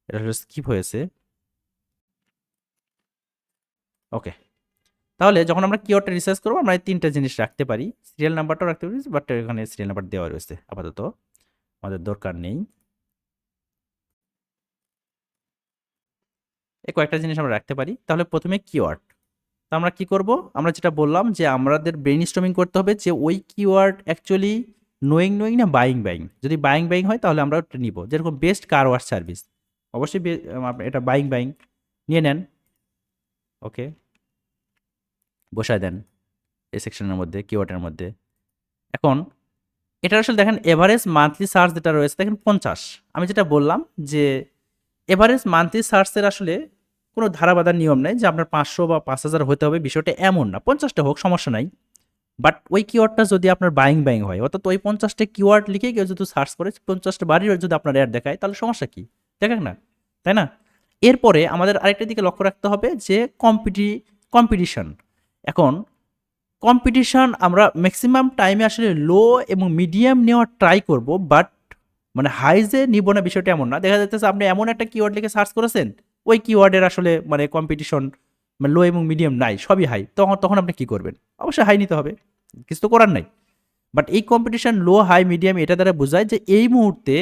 এটা আসলে স্কিপ হয়েছে। ওকে, তাহলে যখন আমরা কিওয়ার্ডটা রিসার্চ করবো আমরা এই 3টা জিনিস রাখতে পারি। সিরিয়াল নাম্বারটাও রাখতে পারি, বাট এখানে সিরিয়াল নাম্বার দেওয়া রয়েছে, আপাতত আমাদের দরকার নেই। এই কয়েকটা জিনিস আমরা রাখতে পারি। তাহলে প্রথমে কিওয়ার্ড। তো আমরা কি করব? আমরা যেটা বললাম যে আমাদের ব্রেইনস্টর্মিং করতে হবে যে ওই কিওয়ার্ড অ্যাকচুয়ালি নোয়িং না বাইং। যদি বাইং হয় তাহলে আমরা ওটা নিব। যেরকম বেস্ট কার ওয়াশ সার্ভিস, অবশ্যই এটা বাইং নিয়ে নেন। ওকে, বসায় দেন এই সেকশনের মধ্যে, কিওয়ার্ডের মধ্যে। এখন এটা আসলে দেখেন এভারেজ মান্থলি সার্চ যেটা রয়েছে দেখেন 50। আমি যেটা বললাম যে এভারেজ মান্থলি সার্চের আসলে কোনো ধারাবাধার নিয়ম নেই যে আপনার 500 বা 5000 হতে হবে, বিষয়টা এমন না। 50টা হোক, সমস্যা নাই। বাট ওই কিওয়ার্ডটা যদি আপনার বাইং হয়, অর্থাৎ ওই 50টা কিওয়ার্ড লিখে কেউ যদি সার্চ করে 50টা বাড়ির যদি আপনার অ্যাড দেখায়, তাহলে সমস্যা কি? দেখেন না, তাই না? এরপরে আমাদের আরেকটা দিকে লক্ষ্য রাখতে হবে যে কম্পিটিশন। এখন কম্পিটিশন আমরা ম্যাক্সিমাম টাইমে আসলে লো এবং মিডিয়াম নেওয়ার ট্রাই করব, বাট মানে হাই যে নিব না বিষয়টা এমন না। দেখা যাচ্ছে আপনি এমন একটা কিওয়ার্ড লিখে সার্চ করেছেন, ওই কিওয়ার্ডের আসলে মানে কম্পিটিশন মানে লো এবং মিডিয়াম নাই, সবই হাই। তখন আপনি কি করবেন? অবশ্যই হাই নিতে হবে, কিছু তো করার নাই। বাট এই কম্পিটিশন লো হাই মিডিয়াম এটা দ্বারা বোঝায় যে এই মুহূর্তে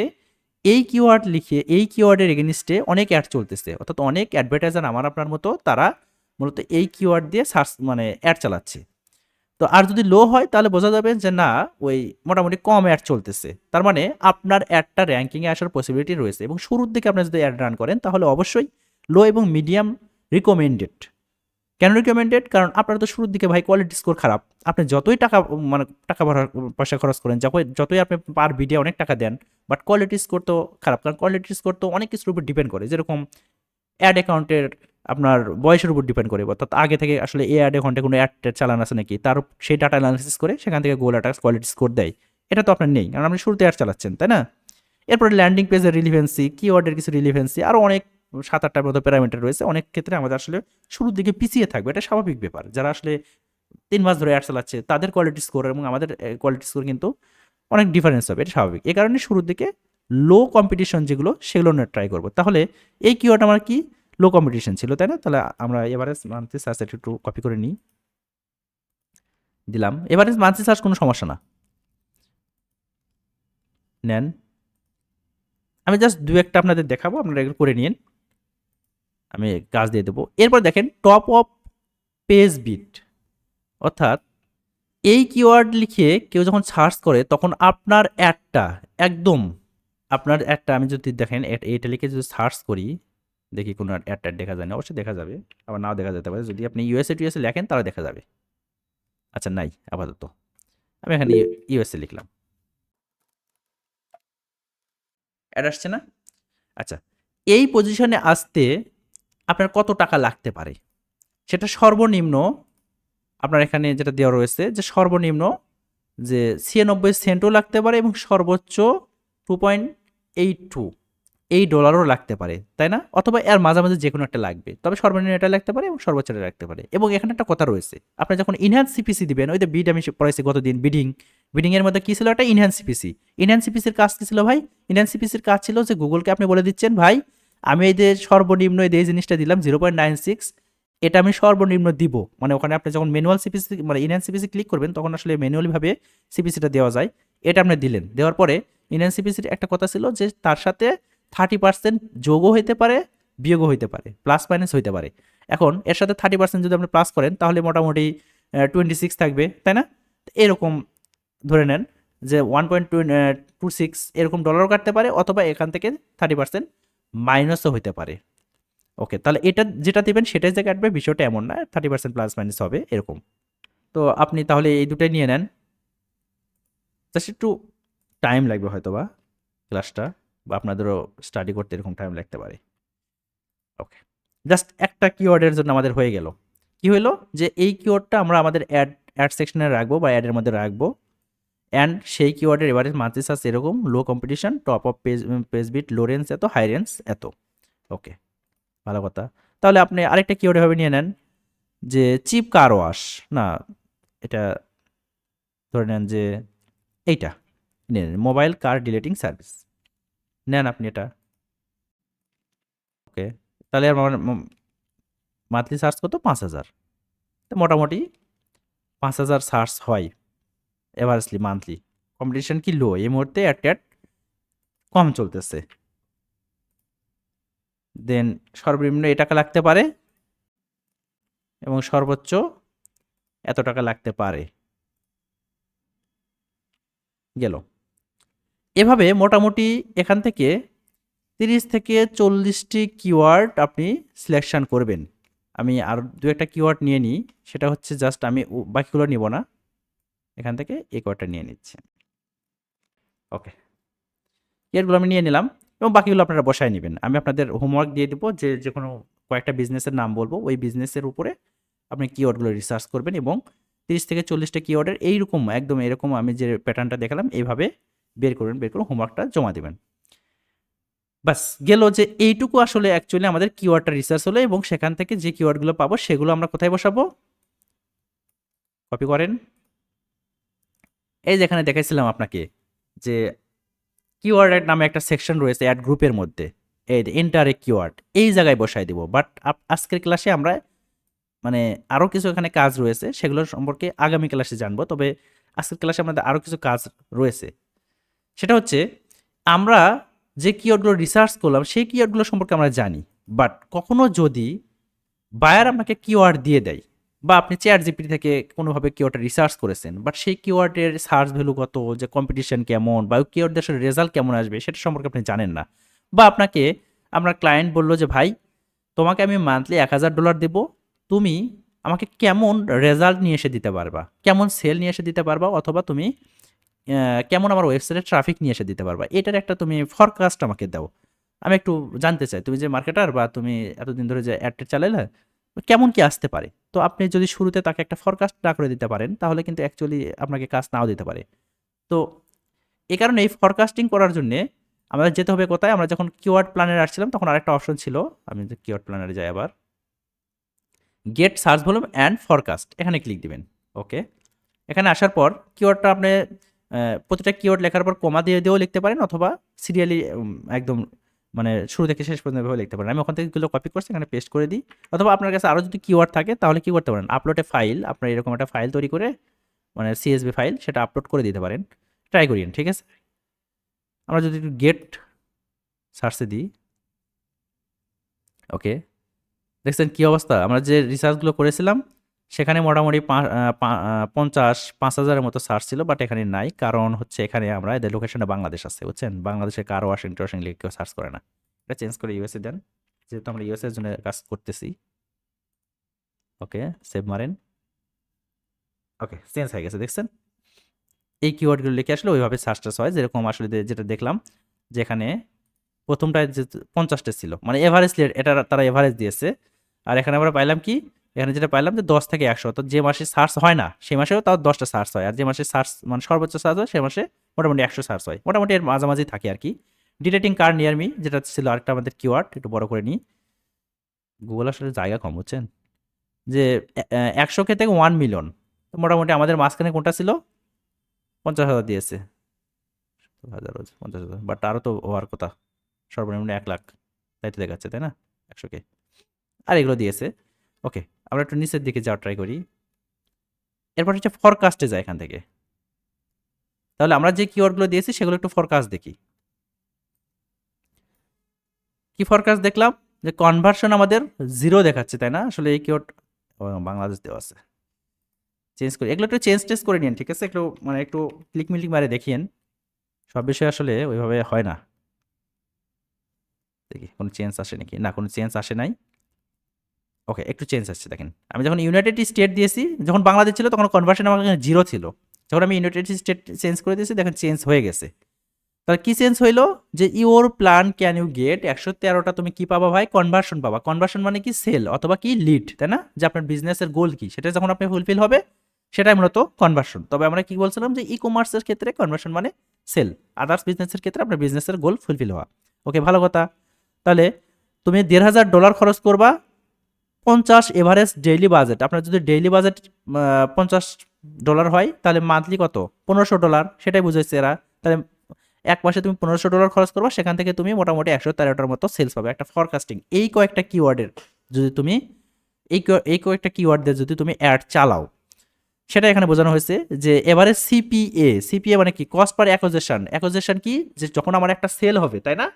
এই কিওয়ার্ড লিখে এই কিওয়ার্ডের এগেনিস্টে অনেক অ্যাড চলতেছে, অর্থাৎ অনেক অ্যাডভার্টাইজার আমার আপনার মতো তারা মূলত এই কিওয়ার্ড দিয়ে সার্চ মানে অ্যাড চালাচ্ছে। তো আর যদি লো হয় তাহলে বোঝা যাবে যে না, ওই মোটামুটি কম অ্যাড চলতেছে। তার মানে আপনার অ্যাডটা র্যাঙ্কিংয়ে আসার পসিবিলিটি রয়েছে। এবং শুরুর দিকে আপনি যদি অ্যাড রান করেন তাহলে অবশ্যই লো এবং মিডিয়াম রিকমেন্ডেড। কেন রিকমেন্ডেড? কারণ আপনার তো শুরুর দিকে ভাই কোয়ালিটি স্কোর খারাপ। আপনি যতই মানে টাকা পয়সা খরচ করেন, যতই আপনি পার ভিডিও অনেক টাকা দেন, বাট কোয়ালিটি স্কোর তো খারাপ। কারণ কোয়ালিটি স্কোর তো অনেক কিছুর উপর ডিপেন্ড করে। যেরকম অ্যাড অ্যাকাউন্টের আপনার বয়সের উপর ডিপেন্ড করে, অর্থাৎ আগে থেকে আসলে এই অ্যাড অ্যাকাউন্টে কোনো অ্যাড চালান আছে নাকি, তার সেই ডাটা অ্যানালিসিস করে সেখান থেকে গুগল অ্যাডস কোয়ালিটি স্কোর দেয়। এটা তো আপনার নেই, কারণ আপনি শুরুতে অ্যাড চালাচ্ছেন, তাই না? এরপরে ল্যান্ডিং পেজের রিলিভেন্সি, কিওয়ার্ডের কিছু রিলিভেন্সি, আরও অনেক 7-8টার মতো প্যারামিটার রয়েছে। অনেক ক্ষেত্রে আমাদের আসলে শুরুর দিকে পিছিয়ে থাকবে, এটা স্বাভাবিক ব্যাপার। যারা আসলে 3 মাস ধরে অ্যাড চালাচ্ছে তাদের কোয়ালিটি স্কোর এবং আমাদের কোয়ালিটি স্কোর কিন্তু অনেক ডিফারেন্স হবে, এটা স্বাভাবিক। এই কারণে শুরুর দিকে লো কম্পিটিশন যেগুলো সেগুলো নিয়ে ট্রাই করবো। তাহলে এই কিওয়ার্ড আমার কি লো কম্পিটিশন ছিল, তাই না? তাহলে আমরা এভারেজ মান্থলি সার্চ একটু কপি করে নিই, দিলাম। এভারেজ মান্থলি সার্চ কোনো সমস্যা না, নেন। আমি জাস্ট 2-1টা আপনাদের দেখাবো, আপনারা এগুলো করে নিন, আমি কাজ দিয়ে দেবো। এরপর দেখেন টপ অফ পেজ বিট, অর্থাৎ এই কিওয়ার্ড লিখে কেউ যখন সার্চ করে তখন আপনার অ্যাডটা একদম আপনার অ্যাডটা, আমি যদি দেখেন এইটা লিখে যদি সার্চ করি, দেখি কোনো অ্যাডটা দেখা যায় না, অবশ্যই দেখা যাবে, আবার নাও দেখা যেতে পারে। যদি আপনি ইউএসএ লেখেন তাহলে দেখা যাবে। আচ্ছা, নাই আপাতত। আমি এখানে ইউএসএ লিখলাম, অ্যাড আসছে না? আচ্ছা, এই পজিশনে আসতে আপনার কত টাকা লাগতে পারে সেটা সর্বনিম্ন আপনার এখানে যেটা দেওয়া রয়েছে যে সর্বনিম্ন যে 96 সেন্টও লাগতে পারে এবং সর্বোচ্চ 2.82 এই ডলারও লাগতে পারে, তাই না? অথবা এর মাঝামাঝি যে কোনো একটা লাগবে, তবে সর্বনিম্ন এটা লাগতে পারে এবং সর্বোচ্চ এটা লাগতে পারে। এবং এখানে একটা কথা রয়েছে, আপনি যখন ইনহ্যান্স সিপিসি দিবেন, ওই যে বিড আমি পড়াইছি গতদিন, বিডিং এর মধ্যে কি ছিল? একটা ইনহ্যান্স সিপিসি। ইনহ্যান্স সিপিসির কাজ কি ছিল ভাই? ইনহ্যান্স সিপিসির কাজ ছিল যে গুগলকে আপনি বলে দিচ্ছেন, ভাই আমি এই যে সর্বনিম্ন এই জিনিসটা দিলাম 0.96, এটা আমি সর্বনিম্ন দিব। মানে ওখানে আপনি যখন ম্যানুয়াল সিপিসি মানে ইনহ্যান্স সিপিসি ক্লিক করবেন তখন আসলে ম্যানুয়ালি ভাবে সিপিসিটা দেওয়া যায়, এটা আপনি দিলেন। দেওয়ার পরে ইনহ্যান্স সিপিসির একটা কথা ছিল যে তার সাথে 30% যোগও হইতে পারে, বিয়োগও হইতে পারে, প্লাস মাইনাস হইতে পারে। এখন এর সাথে 30% যদি আপনি প্লাস করেন তাহলে মোটামুটি 26 থাকবে, তাই না? এরকম ধরে নেন যে 1.26 এরকম ডলারও কাটতে পারে, অথবা এখান থেকে 30% মাইনাসও হইতে পারে। ওকে, তাহলে এটা যেটা দেবেন সেটাই যে কাটবে, বিষয়টা এমন না 30% প্লাস মাইনাস হবে এরকম। তো আপনি তাহলে এই দুটাই নিয়ে নেন। জাস্ট একটু টাইম লাগবে হয়তো বা ক্লাসটা, বা আপনাদেরও স্টাডি করতে এরকম টাইম লাগতে পারে। ওকে, জাস্ট একটা কিওয়ার্ডের জন্য আমাদের হয়ে গেল। কি হলো যে এই কিওয়ার্ডটা আমরা আমাদের অ্যাড সেকশনে রাখবো বা অ্যাডের মধ্যে রাখবো, অ্যান্ড সেই কিওয়ার্ডের এভারেজ মান্থলি সার্চ এরকম, low competition, top of page bid, low range এত, হাই রেঞ্জ এত। ওকে, ভালো কথা। তাহলে আপনি আরেকটা কিওয়ার্ড এভাবে নিয়ে নেন যে চিপ কার ওয়াশ, না এটা ধরে নেন যে এইটা নেন, মোবাইল কার ডিলেটিং সার্ভিস নেন আপনি এটা। ওকে, তাহলে আর মান্থলি সার্চ কত? 5000। তো মোটামুটি 5,000 সার্চ হয় এভারেজলি মান্থলি। কম্পিটিশন কি লো, এই মুহূর্তে অ্যাড কম চলতেছে। দেন সর্বনিম্ন এ টাকা লাগতে পারে এবং সর্বোচ্চ এত টাকা লাগতে পারে। গেল। এভাবে মোটামুটি এখান থেকে 30 থেকে 40টি কিওয়ার্ড আপনি সিলেকশন করবেন। আমি আর দু একটা কিওয়ার্ড নিয়ে নিই, সেটা হচ্ছে জাস্ট আমি বাকিগুলো নিব না, এখান থেকে এই কিওয়ার্ডটা নিয়ে নিচ্ছি। ওকে, কিওয়ার্ডগুলো আমি নিয়ে নিলাম এবং বাকিগুলো আপনারা বসায় নেবেন। আমি আপনাদের হোমওয়ার্ক দিয়ে দেবো যে কোনো কয়েকটা বিজনেসের নাম বলবো, ওই বিজনেসের উপরে আপনি কিওয়ার্ডগুলো রিসার্চ করবেন এবং 30 থেকে 40টা কিওয়ার্ডের এইরকম একদম এরকম আমি যে প্যাটার্নটা দেখালাম এইভাবে বের করে হোমওয়ার্কটা জমা দেবেন। বাস গেল যে এইটুকু আসলে অ্যাকচুয়ালি আমাদের কিওয়ার্ডটা রিসার্চ হলো এবং সেখান থেকে যে কিওয়ার্ডগুলো পাবো সেগুলো আমরা কোথায় বসাবো, কপি করেন। এই যেখানে দেখাইছিলাম আপনাকে যে কিওয়ার্ডের নামে একটা সেকশন রয়েছে অ্যাড গ্রুপের মধ্যে, এই এন্টার এ কিওয়ার্ড, এই জায়গায় বসাই দিব। বাট আজকের ক্লাসে আমরা মানে আরও কিছু এখানে কাজ রয়েছে, সেগুলো সম্পর্কে আগামী ক্লাসে জানবো। তবে আজকের ক্লাসে আমাদের আরও কিছু কাজ রয়েছে, সেটা হচ্ছে আমরা যে কিওয়ার্ডগুলো রিসার্চ করলাম সেই কিওয়ার্ডগুলো সম্পর্কে আমরা জানি। বাট কখনো যদি বায়ার আপনাকে কিওয়ার্ড দিয়ে দেয় বা আপনি চ্যাট জিপিটি থেকে কোনোভাবে কিওয়ার্ডটা রিসার্চ করেছেন, বাট সেই কিওয়ার্ডের সার্চ ভ্যালু কত, যে কম্পিটিশন কেমন বা ওই কিওয়ার্ডের আসলে রেজাল্ট কেমন আসবে সেটা সম্পর্কে আপনি জানেন না, বা আপনাকে আপনার ক্লায়েন্ট বললো যে ভাই তোমাকে আমি মান্থলি $1,000 দেবো, তুমি আমাকে কেমন রেজাল্ট নিয়ে এসে দিতে পারবা, কেমন সেল নিয়ে এসে দিতে পারবা, অথবা তুমি কেমন আমার ওয়েবসাইটে ট্রাফিক নিয়ে এসে দিতে পারবা, এটার একটা তুমি ফরকাস্ট আমাকে দাও। আমি একটু জানতে চাই তুমি যে মার্কেটার বা তুমি এতদিন ধরে যে অ্যাডটা চালাইলে কেমন কি আসতে পারে। তো আপনি যদি শুরুতে তাকে একটা ফরকাস্ট না করে দিতে পারেন তাহলে কিন্তু অ্যাকচুয়ালি আপনাকে কাজ নাও দিতে পারে। তো এই কারণে এই ফরকাস্টিং করার জন্যে আমাদের যেতে হবে কোথায়, আমরা যখন কিওয়ার্ড প্ল্যানারে আসছিলাম তখন আরেকটা অপশন ছিল, আমি যে কিওয়ার্ড প্ল্যানারে যাই আবার, get search volume and forecast, এখানে ক্লিক দিবেন। ওকে, এখানে আসার পর কিওয়ার্ডটা আপনি প্রতিটা কিওয়ার্ড লেখার পর কমা দিয়ে দিয়েও লিখতে পারেন, অথবা সিরিয়ালি একদম মানে শুরু থেকে শেষ পর্যন্ত এভাবে লিখতে পারেন। আমি ওখান থেকে এগুলো কপি করছি, এখানে পেস্ট করে দিই। অথবা আপনার কাছে আরও যদি কিওয়ার্ড থাকে তাহলে কি করতে পারেন, আপলোডে ফাইল, আপনার এরকম একটা ফাইল তৈরি করে মানে CSV ফাইল, সেটা আপলোড করে দিতে পারেন। ট্রাই করিয়েন, ঠিক আছে। আমরা যদি একটু গেট সার্চে দিই, ওকে, দেখছেন কি অবস্থা, আমরা যে রিসার্চগুলো করেছিলাম সেখানে মোটামুটি 5,000-5,000-এর মতো সার্চ ছিল, বাট এখানে নাই। কারণ হচ্ছে এখানে আমরা এদের লোকেশনটা বাংলাদেশ আছে, বুঝছেন, বাংলাদেশে কারো ওয়াশিংটন লিখে কেউ সার্চ করে না। এটা চেঞ্জ করে ইউএসএ দেন, যেহেতু আমরা ইউএসএর জন্য কাজ করতেছি। ওকে, সেভ মারেন। ওকে, চেঞ্জ হয়ে গেছে, দেখছেন। এই কিওয়ার্ডগুলো লিখে আসলে ওইভাবে সার্চ টার্চ হয়, যেরকম আসলে যেটা দেখলাম যেখানে প্রথমটায় যে 50টা ছিল, মানে এভারেজ, এটা তারা এভারেজ দিয়েছে। আর এখানে আমরা পাইলাম কি, এখানে যেটা পাইলাম যে 10 থেকে 100, তো যে মাসে সার্চ হয় না সেই মাসেও তাও 10টা সার্চ হয়, আর যে মাসে সার্চ মানে সর্বোচ্চ সার্চ হয় সে মাসে মোটামুটি 100 সার্চ হয়, মোটামুটি এর মাঝামাঝি থাকে আর কি। ডিটেক্টিং কার নিয়ার মি, যেটা ছিল আরেকটা আমাদের কিওয়ার্ড, একটু বড় করে নিই। গুগল আসলে জায়গা কম, বুঝছেন, যে 100K থেকে 1 মিলিয়ন, মোটামুটি আমাদের মাঝখানে কোনটা ছিল, 50,000 দিয়েছে, 50,000, বাট আরও তো হওয়ার কথা, সর্বনিম্ন 1 লাখ, তাই তো দেখাচ্ছে, তাই না, 100K, আর এগুলো দিয়েছে। ওকে, আমরা একটু নিচের দিকে যাওয়ার ট্রাই করি। এরপর হচ্ছে ফরকাস্টে যায় এখান থেকে। তাহলে আমরা যে কিওয়ার্ডগুলো দিয়েছি সেগুলো একটু ফরকাস্ট দেখি। কি ফরকাস্ট দেখলাম, যে কনভার্সন আমাদের 0 দেখাচ্ছে, তাই না, আসলে এই কিওয়ার্ড বাংলাদেশ দেওয়া আছে। চেঞ্জ করি, এগুলো একটু চেঞ্জ টেস্ট করে নিন, ঠিক আছে, একটু মানে একটু ক্লিক মিলিক মারে দেখিয়েন, সব বিষয় আসলে ওইভাবে হয় না। দেখি কোনো চেঞ্জ আসে নাকি, না কোনো চেঞ্জ আসে নাই। ওকে, একটু চেঞ্জ আসছে, দেখেন আমি যখন ইউনাইটেড স্টেট দিয়েছি, যখন বাংলাদেশ ছিল তখন কনভার্সন আমার এখানে 0 ছিল, যখন আমি ইউনাইটেড স্টেট চেঞ্জ করে দিয়েছি দেখেন চেঞ্জ হয়ে গেছে। তাহলে কি চেঞ্জ হইলো, যে your plan can you get 113টা তুমি কি পাবা ভাই, কনভার্সন পাবা। কনভার্সন মানে কি, সেল অথবা কি লিড, তাই না, যে আপনার বিজনেসের গোল কি সেটা যখন আপনি ফুলফিল হবে সেটাই মূলত কনভার্সন। তবে আমরা কি বলছিলাম যে ই কমার্সের ক্ষেত্রে কনভার্সন মানে সেল, আদার্স বিজনেসের ক্ষেত্রে আপনার বিজনেসের গোল ফুলফিল হওয়া। ওকে, ভালো কথা। তাহলে তুমি $1,500 খরচ করবা, 50 এভারেজ ডেইলি বাজেট, আপনার যদি ডেইলি বাজেট $50 হয় তাহলে মান্থলি কত, $1,500, সেটাই বুঝাইছে এরা। তাহলে এক মাসে তুমি $1,500 খরচ করবা, সেখান থেকে তুমি মোটামুটি 113টার মতো সেলস পাবে, একটা ফরকাস্টিং। এই কয়েকটা কিওয়ার্ডের যদি তুমি এই কয়েকটা কিওয়ার্ড দিয়ে যদি তুমি অ্যাড চালাও, সেটা এখানে বোঝানো হয়েছে যে এবারে সিপিএ মানে কি, কস্ট পার অ্যাকুইজিশন কি, যে যখন আমার একটা সেল হবে, তাই না,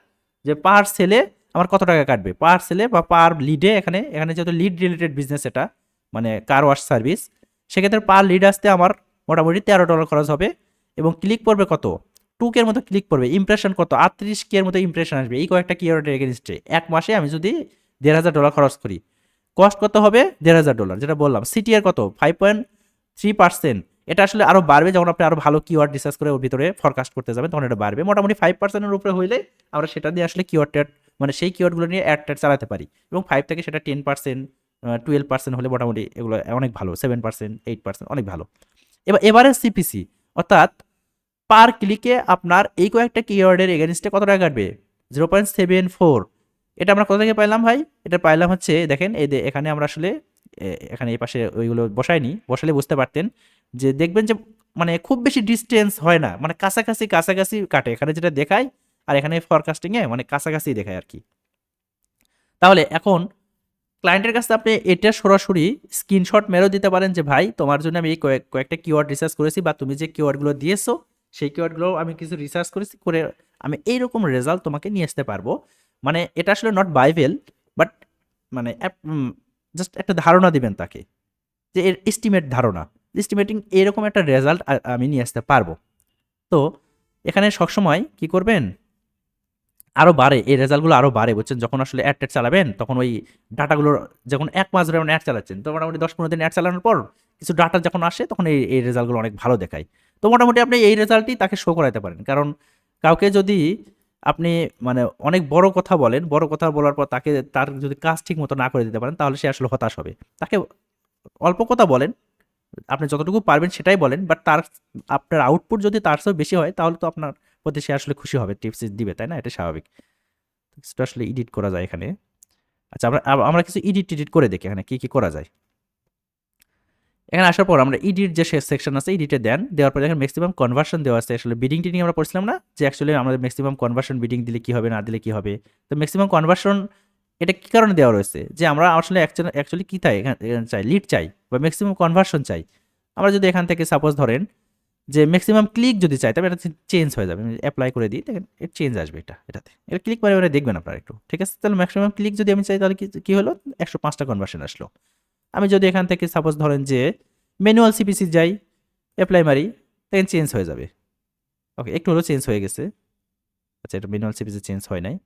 যে পার সেলে আমার কত টাকা কাটবে, পার সেলে বা পার লিডে, এখানে এখানে যেহেতু লিড রিলেটেড বিজনেস, এটা মানে কার ওয়াশ সার্ভিস, সেক্ষেত্রে পার লিড আসতে আমার মোটামুটি $13 খরচ হবে, এবং ক্লিক পড়বে কত, 2K মতো ক্লিক পড়বে, ইমপ্রেশন কত, 38K মতো ইমপ্রেশন আসবে এই কয়েকটা কিওয়ার্ডের এগেনস্টে। এক মাসে আমি যদি $1,500 খরচ করি, কস্ট কত হবে $1,500, যেটা বললাম। সিটিআর কত 5.3%। এটা আসলে আরও বাড়বে যখন আপনি আরও ভালো কিওয়ার্ড রিসার্চ করে ওর ভিতরে ফরকাস্ট করতে যাবেন, তখন এটা বাড়বে। মোটামুটি 5%-এর উপরে হইলে আমরা সেটা দিয়ে আসলে কিওয়ার্ড মানে সেই কিওয়ার্ডগুলো নিয়ে অ্যাড চালাতে পারি, এবং 5 থেকে সেটা 10%, 12% হলে মোটামুটি এগুলো অনেক ভালো, 7%, 8% অনেক ভালো। এবারে সিপিসি, অর্থাৎ পার ক্লিকে আপনার এই কয়েকটা কিওয়ার্ডের এগেনস্টে কত টাকা কাটবে, 0.74। এটা আমরা কোথা থেকে পাইলাম ভাই, এটা পাইলাম হচ্ছে, দেখেন এই এখানে আমরা আসলে এখানে এই পাশে ওইগুলো বসালে বুঝতে পারতেন যে, দেখবেন যে মানে খুব বেশি ডিস্টেন্স হয় না, মানে কাছাকাছি কাটে, এখানে যেটা দেখায় আর এখানে ফরকাস্টিংয়ে মানে কাছাকাছি দেখায় আর কি। তাহলে এখন ক্লায়েন্টের কাছে আপনি এটা সরাসরি স্ক্রিনশট মেরেও দিতে পারেন যে, ভাই তোমার জন্য আমি এই কয়েকটা কিওয়ার্ড রিসার্চ করেছি, বা তুমি যে কিওয়ার্ডগুলো দিয়েছো সেই কিওয়ার্ডগুলো আমি কিছু রিসার্চ করেছি, করে আমি এইরকম রেজাল্ট তোমাকে নিয়ে আসতে পারবো। মানে এটা আসলে নট বাইবেল, বাট মানে জাস্ট একটা ধারণা দিবেন তাকে, যে এর এস্টিমেটিং এরকম একটা রেজাল্ট আমি নিয়ে আসতে পারবো। তো এখানে সবসময় কি করবেন, আরও বাড়ে, এই রেজাল্টগুলো আরও বাড়ে, বুঝছেন, যখন আসলে অ্যাড চালাবেন তখন ওই ডাটাগুলোর, যখন এক মাস ধরে অ্যাড চালাচ্ছেন, তো মোটামুটি 10-15 দিন অ্যাড চালানোর পর কিছু ডাটা যখন আসে, তখন এই রেজাল্টগুলো অনেক ভালো দেখায়। তো মোটামুটি আপনি এই রেজাল্টই তাকে শো করাতে পারেন, কারণ কাউকে যদি আপনি মানে অনেক বড় কথা বলার পর তার যদি কাজ ঠিক মতো না করে দিতে পারেন, তাহলে সে আসলে হতাশ হবে। তাকে অল্প কথা বলেন, আপনি যতটুকু পারবেন সেটাই বলেন, বাট আপনার আউটপুট যদি তার চেয়েও বেশি হয়, তাহলে তো আপনার প্রতি সে আসলে খুশি হবে, টিপস দিবে, তাই না, এটা স্বাভাবিক। সেটা আসলে এডিট করা যায় এখানে। আচ্ছা, আমরা কিছু এডিট করে দেখি এখানে কি করা যায়। এখানে আসার পর আমরা এডিট যে সেকশন আছে, এডিটে দেওয়ার পর এখানে ম্যাক্সিমাম কনভার্সন দেওয়া আছে। আসলে বিডিং টিডিং আমরা পড়ছিলাম না, যে অ্যাকচুয়ালি আমাদের ম্যাক্সিমাম কনভার্সন বিডিং দিলে কি হবে, না দিলে কি হবে। তো ম্যাক্সিমাম কনভার্সন এটা কি কারণে দেওয়া রয়েছে, যে আমরা আসলে অ্যাকচুয়ালি কি এখানে চাই, লিড চাই বা ম্যাক্সিমাম কনভার্সন চাই। আমরা যদি এখান থেকে সাপোজ ধরেন যে ম্যাক্সিমাম ক্লিক যদি চাই, তবে এটা চেঞ্জ হয়ে যাবে। আমি অ্যাপ্লাই করে দিই, দেখেন এটা চেঞ্জ আসবে, এটাতে এটা ক্লিক মানে দেখবেন আপনারা একটু, ঠিক আছে। তাহলে ম্যাক্সিমাম ক্লিক যদি আমি চাই, তাহলে কি হলো, 105টা কনভার্সন আসলো। আমি যদি এখান থেকে সাপোজ ধরেন যে ম্যানুয়াল সিপিসি যাই, অ্যাপ্লাই মারি, দেখেন চেঞ্জ হয়ে যাবে। ওকে, একটু হলো চেঞ্জ হয়ে গেছে। আচ্ছা, এটা ম্যানুয়াল সিপিসি চেঞ্জ হয় নাই।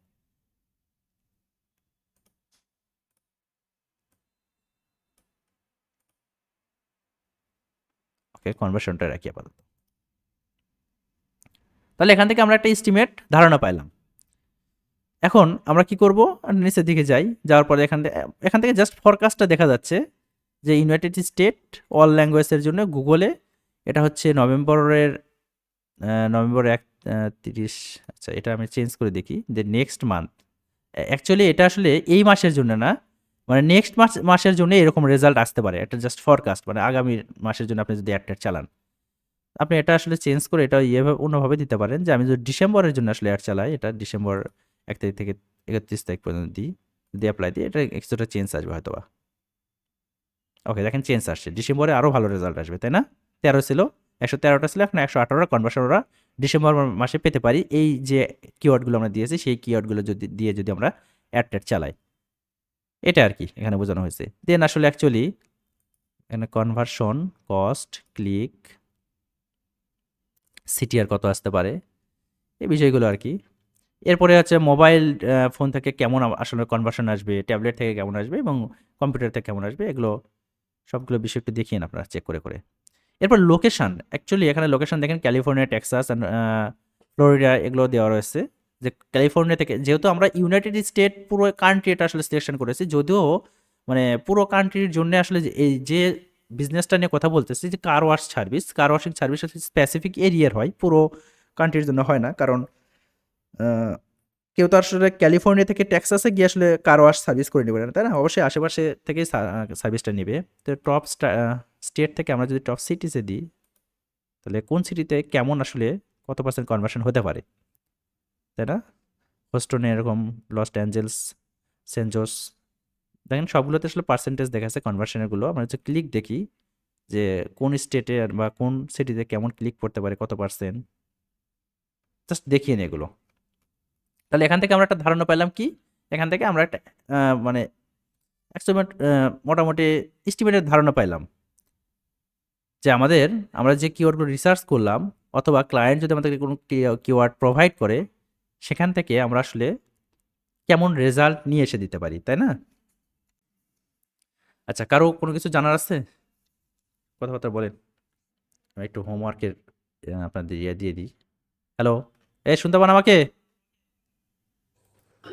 ওকে, কনভার্সনটা রাখি আপাতত। তাহলে এখান থেকে আমরা একটা এস্টিমেট ধারণা পাইলাম। এখন আমরা কি করব, নিচের দিকে যাওয়ার পরে এখান থেকে জাস্ট ফরকাস্টটা দেখা যাচ্ছে যে ইউনাইটেড স্টেট অল ল্যাঙ্গুয়েজের জন্য গুগলে এটা হচ্ছে নভেম্বর 30। আচ্ছা, এটা আমি চেঞ্জ করে দেখি যে নেক্সট মান্থ, অ্যাকচুয়ালি এটা আসলে এই মাসের জন্য না, মানে নেক্সট মাসের জন্য এরকম রেজাল্ট আসতে পারে। এটা জাস্ট ফরকাস্ট, মানে আগামী মাসের জন্য আপনি যদি অ্যাড চালান, আপনি এটা আসলে চেঞ্জ করে এটা অন্যভাবে দিতে পারেন, যে আমি যদি ডিসেম্বরের জন্য আসলে অ্যাড চালাই, এটা ডিসেম্বর 1 তারিখ থেকে 31 তারিখ পর্যন্ত দিই, যদি অ্যাপ্লাই দিই, এটা কিছুটা চেঞ্জ আসবে হয়তো বা। ওকে, দেখেন চেঞ্জ আসছে, ডিসেম্বরে আরও ভালো রেজাল্ট আসবে, তাই না। 13 ছিল, 113টা ছিল, এখন 118টা কনভার্সন ওরা ডিসেম্বর মাসে পেতে পারি, এই যে কিওয়ার্ডগুলো আমরা দিয়েছি সেই কিওয়ার্ডগুলো যদি আমরা অ্যাড চালাই, এটা আর কি এখানে বোঝানো হয়েছে। দেন আসলে অ্যাকচুয়ালি এখানে কনভার্সন, কস্ট, ক্লিক, সিটিআর কত আসতে পারে, এই বিষয়গুলো আর কি। এরপরে হচ্ছে মোবাইল ফোন থেকে কেমন আসলে কনভার্সন আসবে, ট্যাবলেট থেকে কেমন আসবে, এবং কম্পিউটার থেকে কেমন আসবে, এগুলো সবগুলো বিষয় একটু দেখিয়ে আপনারা চেক করে। এরপর লোকেশান, অ্যাকচুয়ালি এখানে লোকেশান দেখেন ক্যালিফোর্নিয়া, টেক্সাস অ্যান্ড ফ্লোরিডা এগুলো দেওয়া রয়েছে। যে ক্যালিফোর্নিয়া থেকে, যেহেতু আমরা ইউনাইটেড স্টেট পুরো কান্ট্রি এটা আসলে সিলেকশন করেছি, যদিও মানে পুরো কান্ট্রির জন্য আসলে এই যে বিজনেসটা নিয়ে কথা বলতেছি, যে কার ওয়াশিং সার্ভিস স্পেসিফিক এরিয়ার হয়, পুরো কান্ট্রির জন্য হয় না। কারণ কেউ তো আসলে ক্যালিফোর্নিয়া থেকে টেক্সাসে গিয়ে আসলে কার ওয়াশ সার্ভিস করে নেবে না, তাই না, অবশ্যই আশেপাশে থেকেই সার্ভিসটা নেবে। তো টপ স্টেট থেকে আমরা যদি টপ সিটিসে দিই, তাহলে কোন সিটিতে কেমন আসলে কত % কনভার্সন হতে পারে, তাই না। হোস্টনে এরকম, লস অ্যাঞ্জেলস, সেন্ট জোস, দেখেন সবগুলোতে আসলে পার্সেন্টেজ দেখাচ্ছে কনভার্সনের গুলো। আমরা হচ্ছে ক্লিক দেখি যে কোন স্টেটে বা কোন সিটিতে কেমন ক্লিক পড়তে পারে, কত পার্সেন্ট, জাস্ট দেখিয়ে নিই এগুলো। তাহলে এখান থেকে আমরা একটা ধারণা পেলাম কি, এখান থেকে আমরা একটা মানে estimate, মোটামুটি এস্টিমেটের ধারণা পাইলাম যে আমরা যে কিওয়ার্ডগুলো রিসার্চ করলাম অথবা ক্লায়েন্ট যদি আমাদেরকে কোনো কিওয়ার্ড প্রোভাইড করে, সেখান থেকে আমরা আসলে কেমন রেজাল্ট নিয়ে এসে দিতে পারি, তাই না? আচ্ছা, কারো কোনো কিছু জানার আছে? কথাবার্তা বলেন। আমি একটু হোমওয়ার্কের আপনাদের ইয়ে দিয়ে দিই। হ্যালো, শুনতে পান আমাকে?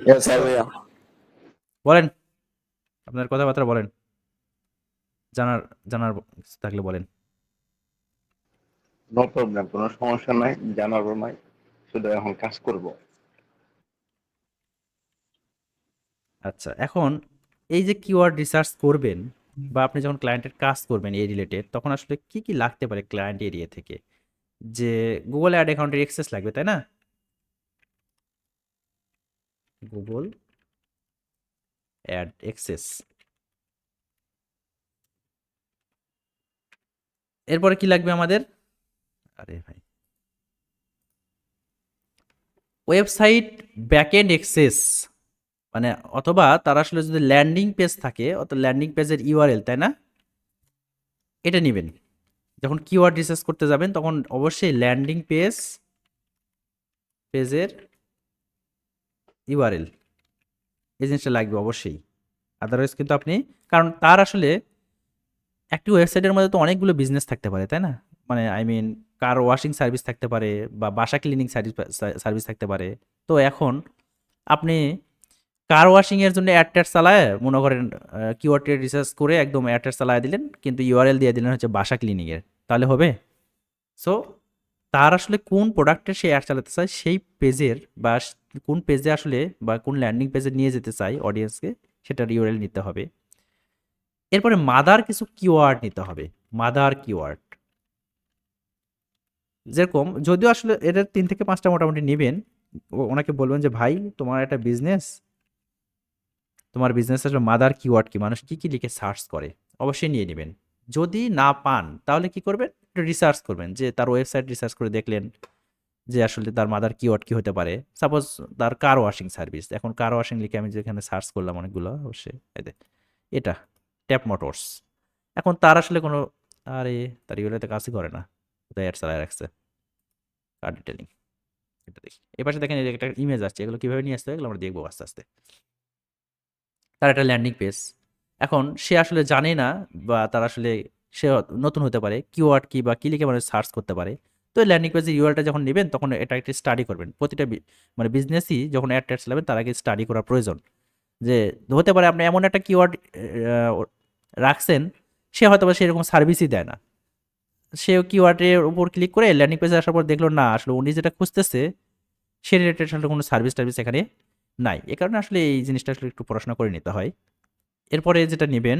Yes, ভাইয়া। বলেন, আপনার কথাবার্তা বলেন, জানার জানার কিছু থাকলে বলেন। নো প্রবলেম, কোনো সমস্যা নাই, জানারও নাই, শুধু এখন কাজ করব। আচ্ছা, এখন এই যে কিওয়ার্ড রিসার্চ করবেন বা আপনি যখন ক্লায়েন্টের কাজ করবেন এই রিলেটেড, তখন আসলে কি কি লাগতে পারে ক্লায়েন্ট এরিয়া থেকে? যে গুগল অ্যাড অ্যাকাউন্টের অ্যাক্সেস লাগবে, তাই না? Google ad access. এরপরে কি লাগবে আমাদের? আরে ভাই, ওয়েবসাইট ব্যাকএন্ড অ্যাক্সেস, মানে অথবা তার আসলে যদি ল্যান্ডিং পেজ থাকে, অত ল্যান্ডিং পেজের ইউআরএল, তাই না? এটা নেবেন যখন কিওয়ার্ড রিসার্চ করতে যাবেন, তখন অবশ্যই ল্যান্ডিং পেজের ইউআরএল, এই জিনিসটা লাগবে অবশ্যই। আদারওয়াইজ কিন্তু আপনি, কারণ তার আসলে একটি ওয়েবসাইটের মধ্যে তো অনেকগুলো বিজনেস থাকতে পারে, তাই না? মানে I mean car washing service থাকতে পারে বা বাসা ক্লিনিং সার্ভিস থাকতে পারে। তো এখন আপনি কার ওয়াশিং এর জন্য অ্যাড ট্যাড চালায় মনে করেন, কিওয়ার্ড রিসার্চ করে একদম অ্যাড ট্যাড চালায় দিলেন, কিন্তু ইউআরএল দিয়ে দিলেন হচ্ছে বাসা ক্লিনিং এর, তাহলে হবে? সো তার আসলে কোন প্রোডাক্টের সে অ্যাড চালাতে চায় সেই পেজের বা কোন পেজে আসলে বা কোন ল্যান্ডিং পেজে নিয়ে যেতে চায় অডিয়েন্সকে, সেটার ইউআরএল নিতে হবে। এরপরে মাদার কিছু কিওয়ার্ড নিতে হবে, মাদার কিওয়ার্ড। যেরকম যদিও আসলে এদের ৩ থেকে ৫টা মোটামুটি নেবেন। ওনাকে বলবেন যে ভাই তোমার একটা বিজনেস, তোমার বিজনেস আসলে মাদার কিওয়ার্ড কি, মানুষ কি কি লিখে সার্চ করে, অবশ্যই নিয়ে নেবেন। যদি না পান তাহলে কি করবেন, একটু রিসার্চ করবেন, যে তার ওয়েবসাইট রিসার্চ করে দেখলেন যে আসলে তার মাদার কিওয়ার্ড কি হতে পারে। সাপোজ তার কার ওয়াশিং সার্ভিস, এখন কার ওয়াশিং লিখে আমি যেখানে সার্চ করলাম অনেকগুলো, অবশ্যই এটা ট্যাপ মোটরস। এখন তার আসলে কোনো, আরে তার ইউআরএল কাজই করে না, কোথায় অ্যাড চালায় রাখছে, কার ডিটেলিং, এটা দেখি। এপাশে দেখেন এই যে একটা ইমেজ আসছে, এগুলো কিভাবে নিয়ে আসতে হয় এগুলো আমরা দেখবো আস্তে আস্তে। তার একটা ল্যান্ডিং পেজ, এখন সে আসলে জানে না বা তার আসলে সে নতুন হতে পারে, কিওয়ার্ড কি বা কি লিখে মানে সার্চ করতে পারে। তো এই ল্যান্ডিং পেজের ইউআরএলটা যখন নেবেন তখন এটা একটি স্টাডি করবেন। প্রতিটা মানে বিজনেসই যখন অ্যাড ট্যাড চালাবেন তার আগে স্টাডি করা প্রয়োজন। যে হতে পারে আপনি এমন একটা কিওয়ার্ড রাখছেন, সে হয়তো বা সেরকম সার্ভিসই দেয় না, সে কিওয়ার্ডের উপর ক্লিক করে ল্যান্ডিং পেজে আসার পর দেখলো না আসলে উনি যেটা খুঁজতেছে সে রিলেটেড আসলে কোনো সার্ভিস টার্ভিস এখানে নাই। এ কারণে আসলে এই জিনিসটা আসলে একটু পড়াশোনা করে নিতে হয়। এরপরে যেটা নেবেন,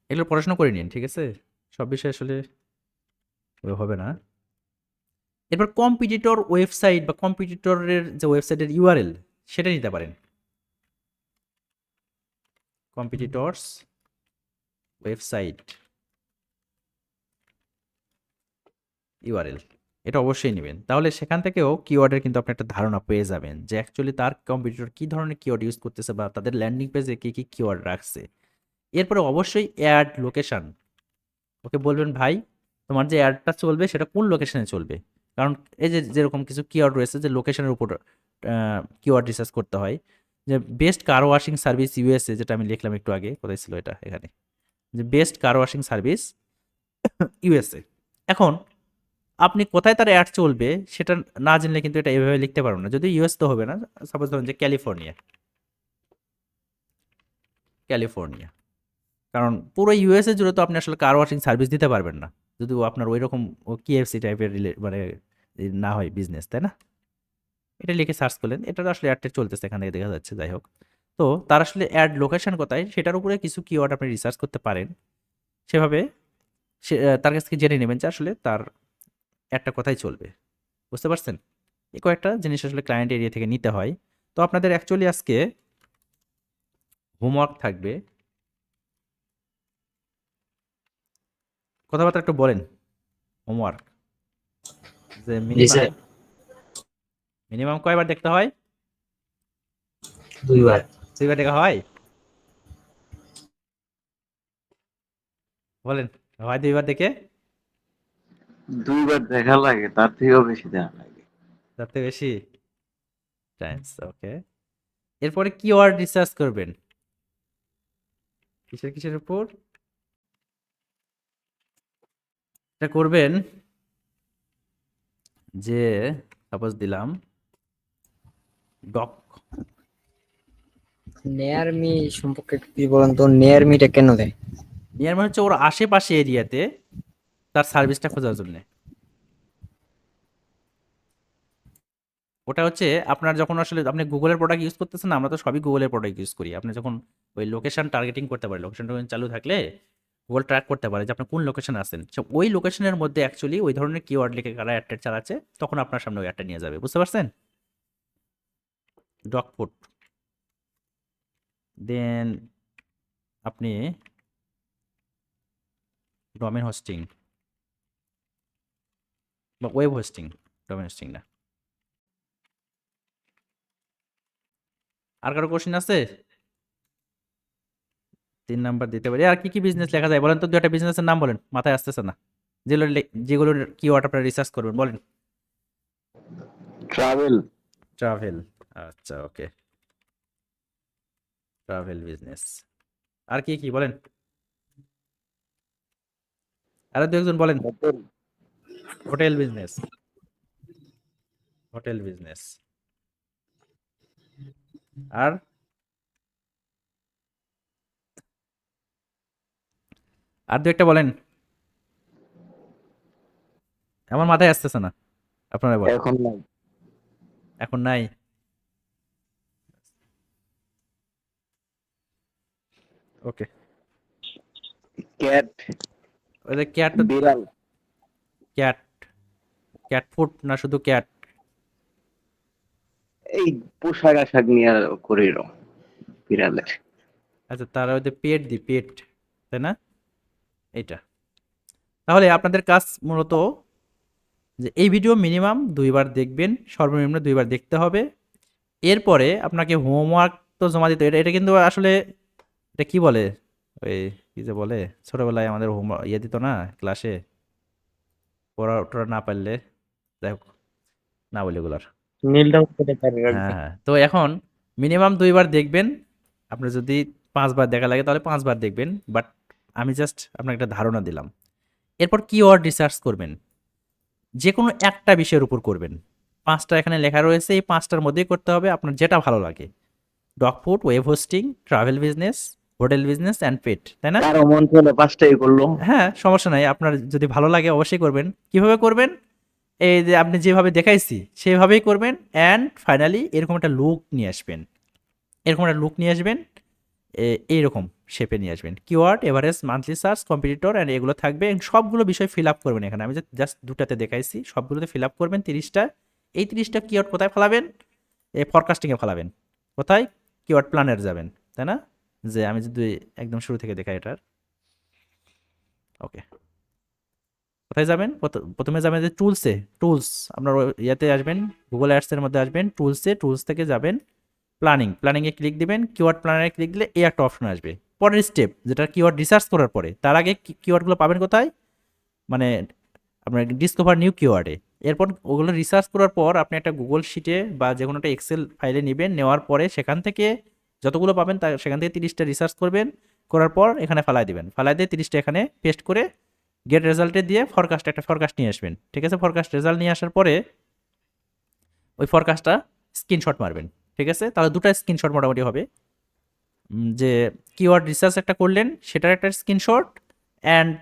এগুলো পড়াশোনা করে নিন, ঠিক আছে? সব বিষয় আসলে হবে না। এরপর কম্পিটিটর ওয়েবসাইট বা কম্পিটিটরের যে ওয়েবসাইটের ইউআরএল, সেটা নিতে পারেন। কম্পিটিটরস ওয়েবসাইট ইউআরএল, এটা অবশ্যই নেবেন। তাহলে সেখান থেকেও কিওয়ার্ডের কিন্তু আপনি একটা ধারণা পেয়ে যাবেন যে অ্যাকচুয়ালি তার কম্পিটিটর কি ধরনের কিওয়ার্ড ইউজ করতেছে বা তাদের ল্যান্ডিং পেজে কি কি কিওয়ার্ড রাখছে। এরপরে অবশ্যই অ্যাড লোকেশন, ওকে বলবেন ভাই তোমার যে অ্যাডটা চলবে সেটা কোন লোকেশনে চলবে। কারণ এই যে যেরকম কিছু কিওয়ার্ড রয়েছে যে লোকেশনের উপর কিওয়ার্ড রিসার্চ করতে হয়। যে best car washing service USA, যেটা আমি লিখলাম একটু আগে, কোথায় ছিল এটা, এখানে, যে best car washing service USA. এখন আপনি কোথায় তার অ্যাড চলবে সেটা না জানলে কিন্তু এটা এভাবে লিখতে পারবেন না। যদি ইউএস তো হবে না, সাপোজ ধরুন যে ক্যালিফোর্নিয়া, ক্যালিফোর্নিয়া, কারণ পুরো ইউএসএ জুড়ে তো আপনি আসলে কার ওয়াশিং সার্ভিস দিতে পারবেন না, যদি আপনার ওই রকম কেএফসি টাইপের মানে না হয় বিজনেস, তাই না? এটা লিখে সার্চ করলেন, এটা তো আসলে অ্যাডটা চলতেছে এখান থেকে দেখা যাচ্ছে, যাই হোক। তো তার আসলে অ্যাড লোকেশন কোথায় সেটার উপরে কিছু কিওয়ার্ড আপনি রিসার্চ করতে পারেন। সেভাবে সে তার কাছ থেকে জেনে নেবেন যে আসলে তার অ্যাডটা কোথায় চলবে। বুঝতে পারছেন? এই কয়েকটা জিনিস আসলে ক্লায়েন্ট এরিয়া থেকে নিতে হয়। তো আপনাদের অ্যাকচুয়ালি আজকে হোমওয়ার্ক থাকবে। কথাবার্তা একটু বলেন। হোমওয়ার্ক যে জি মিনিমাম স্যার, মিনিমাম কয়বার দেখতে হয়? 2 বার। 2 বার দেখা হয়? বলেন, হয় 2 বার দেখে? 2 বার দেখা লাগে, তার থেকেও বেশি দেখা লাগে। তার থেকে বেশি? টাইমস, ওকে। এরপরে কিওয়ার্ড রিসার্চ করবেন। কিসের উপর? এটা করবেন যে সাপোজ দিলাম ডক। নেয়ার মি সম্পর্কে একটু কি বলেন তো, নেয়ার মিটা কেন দেয়? নিয়ার মানে হচ্ছে ওর আশেপাশে এরিয়াতে তার সার্ভিসটা খোঁজার জন্য। ওটা হচ্ছে আপনার যখন আসলে আপনি গুগলের প্রোডাক্ট ইউজ করতেছেন না, আমরা তো সবই গুগলের প্রোডাক্ট ইউজ করি। আপনি যখন ওই লোকেশন টার্গেটিং করতে পারে, লোকেশন চালু থাকলে গুগল ট্র্যাক করতে পারে যে আপনি কোন লোকেশনে আছেন। সো ওই লোকেশনের মধ্যে অ্যাকচুয়ালি ওই ধরনের কিওয়ার্ড লিখে কারা অ্যাডটা চালাচ্ছে, তখন আপনার সামনে ওই অ্যাডটা নিয়ে যাবে। বুঝতে পারছেন? ডগ ফুড, দেন আপনি ডোমেন হোস্টিং বা ওয়েব হোস্টিং, ডোমেন হোস্টিং না। আর কারো কোশ্চেন আছে? 3 নাম্বার দিতে পারি। আর কি কি বিজনেস লেখা যায় বলেন তো, 2টা বিজনেসের নাম বলেন, মাথায় আসতেছে না। যেগুলোর কিওয়ার্ড আপনারা রিসার্চ করবেন বলেন। ট্রাভেল। ট্রাভেল, আচ্ছা ওকে, ট্রাভেল বিজনেস। আর কি কি বলেন, আরো 2 একজন বলেন। Hotel. Hotel business, hotel business. আর আর 2 একটা বলেন, আমার মাথায় আসতেছে না, আপনারা বলেন। এখন নাই। এখন নাই? ওকে। ক্যাট। ওই যে ক্যাট, বিড়াল। ক্যাট, ক্যাট ফুড না শুধু ক্যাট? এই পোশাক আশাক নিয়ে করিল বিড়ালের। আচ্ছা, তারা ওই যে পেট দি পেট, তাই না? এইটা। তাহলে আপনাদের কাজ মূলত যে এই ভিডিও মিনিমাম 2 বার দেখবেন, সর্বনিম্ন 2 বার দেখতে হবে। এরপরে আপনাকে হোমওয়ার্ক তো জমা দিতে, এটা এটা কিন্তু আসলে এটা কি বলে, ওই কি যে বলে ছোটবেলায় আমাদের হোম ইয়ে দিত না ক্লাসে, পড়া টড়া না পারলে, যাই হোক না বলে এগুলার। নীল ডাউন করে পারে হ্যাঁ রাখবে। হ্যাঁ, তো এখন মিনিমাম 2 বার দেখবেন। আপনার যদি 5 বার দেখা লাগে তাহলে 5 বার দেখবেন, বাট আমি জাস্ট আপনাকে একটা ধারণা দিলাম। এরপর কিওয়ার্ড রিসার্চ করবেন, যে কোনো একটা বিষয়ের উপর করবেন। 5টা এখানে লেখা রয়েছে, এই 5টার মধ্যেই করতে হবে আপনার যেটা ভালো লাগে। Dog food, web hosting, travel business, hotel business and pet, তাই না? কারো মন চলে 5টাই করলো। হ্যাঁ, সমস্যা নাই, আপনার যদি ভালো লাগে অবশ্যই করবেন। কিভাবে করবেন? এই যে আপনি যেভাবে দেখাইছি সেভাবেই করবেন, অ্যান্ড ফাইনালি এরকম একটা লুক নিয়ে আসবেন। এরকম একটা লুক নিয়ে আসবেন, এইরকম শেপে নিয়ে আসবেন। Keyword, average, monthly search, competitor and এগুলো থাকবে। and সবগুলো বিষয় ফিল আপ করবেন এখানে। আমি জাস্ট 2টাতে দেখাইছি, সবগুলোতে ফিল আপ করবেন 30টা। এই 30টা কিওয়ার্ড কোথায় ফেলাবেন? এই ফরকাস্টিংয়ে ফেলাবেন। কোথায়? কিওয়ার্ড প্ল্যানের যাবেন, তাই না? যে আমি যদি একদম শুরু থেকে দেখাই এটার, ওকে। কোথায় যাবেন? প্রথমে যাবেন যে টুলসে, টুলস আপনার ইয়াতে আসবেন, গুগল অ্যাডসের মধ্যে আসবেন, টুলসে, টুলস থেকে যাবেন প্ল্যানিংয়ে ক্লিক দিবেন। কিওয়ার্ড প্ল্যানারে ক্লিক দিলে এই একটা অপশন আসবে। পরের স্টেপ যেটা কিওয়ার্ড রিসার্চ করার পরে, তার আগে কিওয়ার্ডগুলো পাবেন কোথায়? মানে আপনার ডিসকভার নিউ কিওয়ার্ডে। এরপর ওগুলো রিসার্চ করার পর আপনি একটা গুগল শিটে বা যে কোনো একটা এক্সেল ফাইলে নেবেন, নেওয়ার পরে সেখান থেকে যতগুলো পাবেন তার সেখান থেকে 30টা রিসার্চ করবেন, করার পর এখানে ফালাই দিবেন, ফালাই দিয়ে 30টা এখানে পেস্ট করে গেট রেজাল্টে দিয়ে একটা ফরকাস্ট নিয়ে আসবেন। ঠিক আছে? ফরকাস্ট রেজাল্ট নিয়ে আসার পরে ওই ফরকাস্টটা স্ক্রিনশট মারবেন। ঠিক আছে? তাহলে 2টা স্ক্রিনশট মোটামুটি হবে। যে কিওয়ার্ড রিসার্চ একটা করলেন সেটার একটা স্ক্রিনশট, অ্যান্ড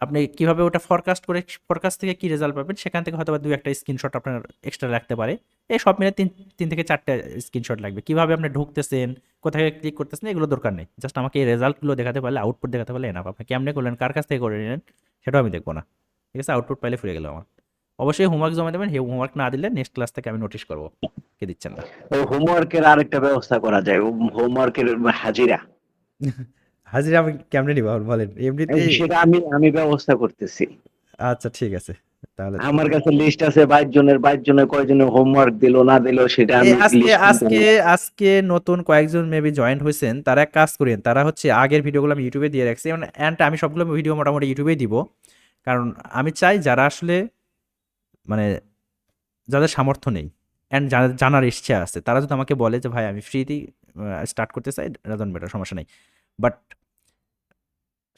আপনি কিভাবে ওটা ফরকাস্ট করে ফরকাস্ট থেকে কি রেজাল্ট পাবেন সেখান থেকে হয়তো বা 2-1টা স্ক্রিনশট আপনার এক্সট্রা রাখতে পারে। এই সব মিলে 3 থেকে 4টা স্ক্রিনশট লাগবে। কিভাবে আপনি ঢুকতেছেন, কোথায় ক্লিক করতেছেন, এগুলো দরকার নেই। জাস্ট আমাকে এই রেজাল্টগুলো দেখাতে পারলে, আউটপুট দেখাতে পারলে এনাফ। আপনি কেমনে করলেন, কার কাছ থেকে করে নিলেন, সেটাও আমি দেখবো না। ঠিক আছে? আউটপুট পাইলে ফুরে গেল আমার। অবশ্যই হোমওয়ার্ক জমা দেবেন। হোমওয়ার্ক না দিলে নেক্সট ক্লাস থেকে আমি নোটিশ করব কে দিচ্ছেন না। হোমওয়ার্কের আরেকটা ব্যবস্থা করা যায়, হোমওয়ার্কের হাজিরা। হাজিরা আমি কেমনে নিব বলেন? এমনিতে সেটা আমি ব্যবস্থা করতেছি। আচ্ছা ঠিক আছে। তাহলে আমার কাছে লিস্ট আছে 22 জনের কয়জনের হোমওয়ার্ক দিল না দিল সেটা আমি আজকে নতুন কয়েকজন মেবি জয়েন্ট হয়েছেন। তারা এক কাজ করেন, তারা হচ্ছে আগের ভিডিওগুলো আমি ইউটিউবে দিয়ে রাখছি, এন্ড আমি সবগুলো ভিডিও মোটামুটি ইউটিউবেই দিব। কারণ আমি চাই যারা আসলে মানে যাদের সামর্থ্য নেই অ্যান্ড জানার ইচ্ছা আছে, তারা যদি আমাকে বলে যে ভাই আমি ফ্রিতেই স্টার্ট করতে চাই, রাজন বেটার, সমস্যা নেই, বাট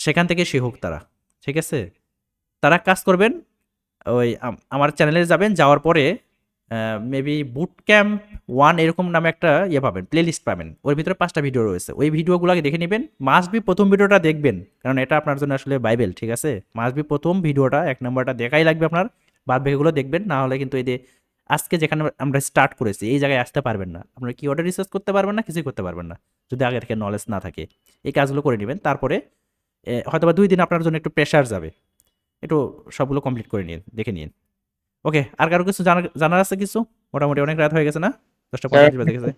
সেখান থেকে সে হোক তারা, ঠিক আছে? তারা কাজ করবেন, ওই আমার চ্যানেলে যাবেন, যাওয়ার পরে মেবি বুট ক্যাম্প 1 এরকম নামে একটা ইয়ে পাবেন, প্লে লিস্ট পাবেন। ওর ভিতরে 5টা ভিডিও রয়েছে, ওই ভিডিওগুলোকে দেখে নেবেন। মাস্ট বি প্রথম ভিডিওটা দেখবেন, কারণ এটা আপনার জন্য আসলে বাইবেল, ঠিক আছে? মাস্ট বি প্রথম ভিডিওটা 1 নম্বরটা দেখাই লাগবে আপনার। বাদ বাকিগুলো দেখবেন, না হলে কিন্তু এই যে আজকে যেখানে আমরা স্টার্ট করেছি এই জায়গায় আসতে পারবেন না। আপনারা কিওয়ার্ডে রিসার্চ করতে পারবেন না, কিছুই করতে পারবেন না যদি আগে থেকে নলেজ না থাকে। এই কাজগুলো করে নেবেন, তারপরে হয়তোবা 2 দিন আপনার জন্য একটু প্রেশার যাবে, একটু সবগুলো কমপ্লিট করে নিন, দেখে নিন। ওকে, আর কারো কিছু জানার আছে? কিছু মোটামুটি অনেক রাত হয়ে গেছে না, 10:45 বাজে গেছে।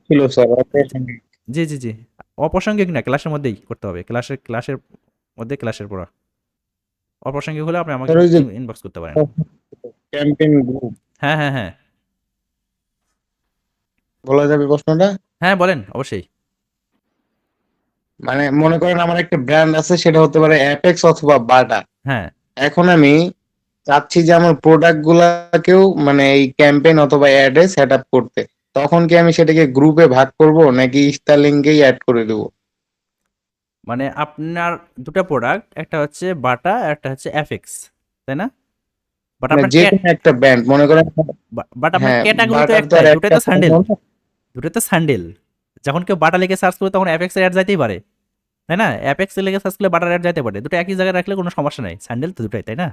ছিল স্যার অপ্রাসঙ্গিক। জি অপ্রাসঙ্গিক না, ক্লাসের মধ্যেই করতে হবে, ক্লাসের মধ্যে ক্লাসের পড়া। অপ্রাসঙ্গিক হলে আপনি আমাকে স্যার ওই যে ইনবক্স করতে পারেন। ক্যাম্পেইন গ্রুপ হ্যাঁ বলা যাবে প্রশ্নটা? হ্যাঁ বলেন, অবশ্যই। মানে মনে করেন আমার একটা ব্র্যান্ড আছে, সেটা হতে পারে অ্যাপেক্স অথবা বাটা। হ্যাঁ এখন আমি চাচ্ছি যে আমার প্রোডাক্ট গুলাকেও মানে এই ক্যাম্পেইন অথবা অ্যাডে সেট আপ করতে, তখন কি আমি সেটাকে গ্রুপে ভাগ করব নাকি স্টারলিংকেই অ্যাড করে দেবো? মানে আপনার দুটো প্রোডাক্ট, একটা হচ্ছে বাটা, একটা হচ্ছে এফএক্স, তাই না? বাট মানে আপনার যে কোনো একটা ব্র্যান্ড মনে করেন। বাট আপনার হ্যাঁ, ক্যাটাগরি তো বাটার তো একটাই, আর দুটোই একটা তো স্যান্ডেল, brand না। দুটোই তো স্যান্ডেল। যখন কেউ বাটা লিখে সার্চ করে তখন অ্যাপেক্স এর অ্যাড যাইতেই পারে, তাই না? অ্যাপেক্স লিখে সার্চ করলে বাটার অ্যাড যাইতে পারে, দুটো একই জায়গায় রাখলে কোনো সমস্যা নাই, স্যান্ডেল তো দুটোই, তাই না?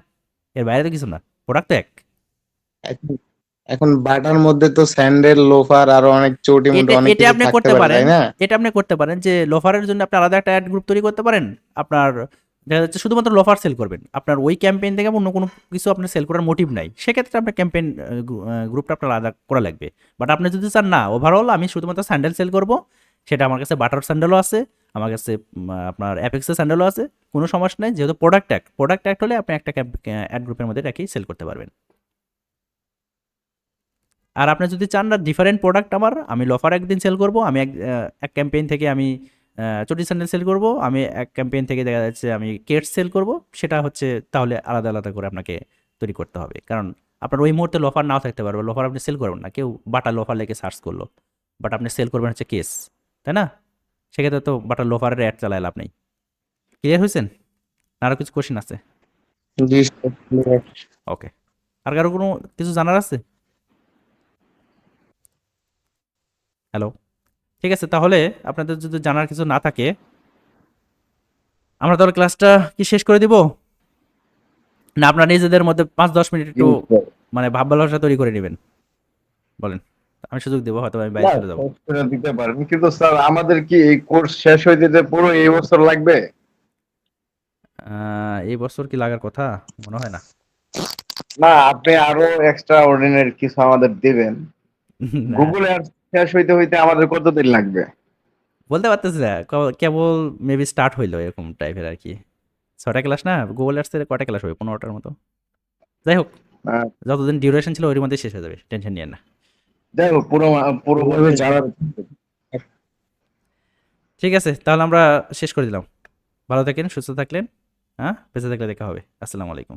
এর বাইরে তো কিছু না, প্রোডাক্ট তো এক। এখন- এখন বাটার মধ্যে তো স্যান্ডেল, লোফার আরো অনেক চটি মোটো অনেক এটা কিছু আপনি থাকতে করতে পারে, পারেন, তাই না? এটা আপনি করতে পারেন যে লোফারের জন্য আপনি আলাদা একটা অ্যাড গ্রুপ তৈরি করতে পারেন। আপনার দেখা যাচ্ছে শুধুমাত্র লোফার সেল করবেন, আপনার ওই ক্যাম্পেইন থেকে অন্য কোনো কিছু আপনার সেল করার মোটিভ নাই, সেক্ষেত্রে আপনার ক্যাম্পেইন গ্রুপটা আপনার আলাদা করা লাগবে। বাট আপনি যদি চান না ওভারঅল আমি শুধুমাত্র স্যান্ডেল সেল করব, সেটা আমার কাছে বাটার স্যান্ডেলও আছে, আমার কাছে আপনার অ্যাপেক্সের স্যান্ডেলও আছে, কোনো সমস্যা নেই, যেহেতু প্রোডাক্ট অ্যাক্ট হলে আপনি একটা অ্যাড গ্রুপের মধ্যে রেখেই সেল করতে পারবেন। আর আপনি যদি চান না ডিফারেন্ট প্রোডাক্ট আমি লোফার একদিন সেল করব, আমি এক ক্যাম্পেইন থেকে আমি চটি স্যান্ডেল সেল করব, আমি এক ক্যাম্পেইন থেকে দেখা যাচ্ছে আমি কেট সেল করব, সেটা হচ্ছে তাহলে আলাদা আলাদা করে আপনাকে তৈরি করতে হবে। কারণ আপনার ওই মুহূর্তে লোফার নাও থাকতে পারবে, লোফার আপনি সেল করবেন না, কেউ বাটা লোফার লেগে সার্চ করলো, বাট আপনি সেল করবেন হচ্ছে কেস, তাই না? সেক্ষেত্রে তো বাটা লোফারের অ্যাড চালায় লাভ নেই। ক্লিয়ার হয়েছেন? আরও কিছু কোশ্চেন আছে? জি স্যার। ওকে, আর কারো কোনো কিছু জানার আছে? হ্যালো, ঠিক আছে, তাহলে আপনাদের যদি জানার কিছু না থাকে আমরা তাহলে ক্লাসটা কি শেষ করে দিব, না আপনারা নিজেদের মধ্যে 5-10 মিনিট একটু মানে ভাব ভালোবাসা তৈরি করে নেবেন? বলেন, আমি সুযোগ দেবো, হয়তো আমি বাইরে চলে যাবো। শেষ করে দিতে পারেন, কিন্তু স্যার আমাদের কি এই কোর্স শেষ হইতে যে পুরো এই বছর লাগবে? এই বছর কি লাগার কথা? মনে হয় না। না, আপনি আরো এক্সট্রা অর্ডিনারি কিছু আমাদের দিবেন। গুগল অ্যাডস শেষ হইতে হইতে আমাদের কতদিন লাগবে? বলতে পারতেছি না, কেবল মেবি স্টার্ট হইলো এরকম টাইপের আর কি। 6টা ক্লাস না, গুগল আর্টসের কয়টা ক্লাস হবে? 15টার মতো। যাই হোক, আহ, যতদিন ডিউরেশন ছিল ওর মধ্যে শেষ হয়ে যাবে, টেনশন নিয়েন না। যাই হোক, পুরো ঠিক আছে, তাহলে আমরা শেষ করে দিলাম। ভালো থাকেন, সুস্থ থাকলেন, হ্যাঁ, বেঁচে থাকলে দেখা হবে। আসসালামু আলাইকুম।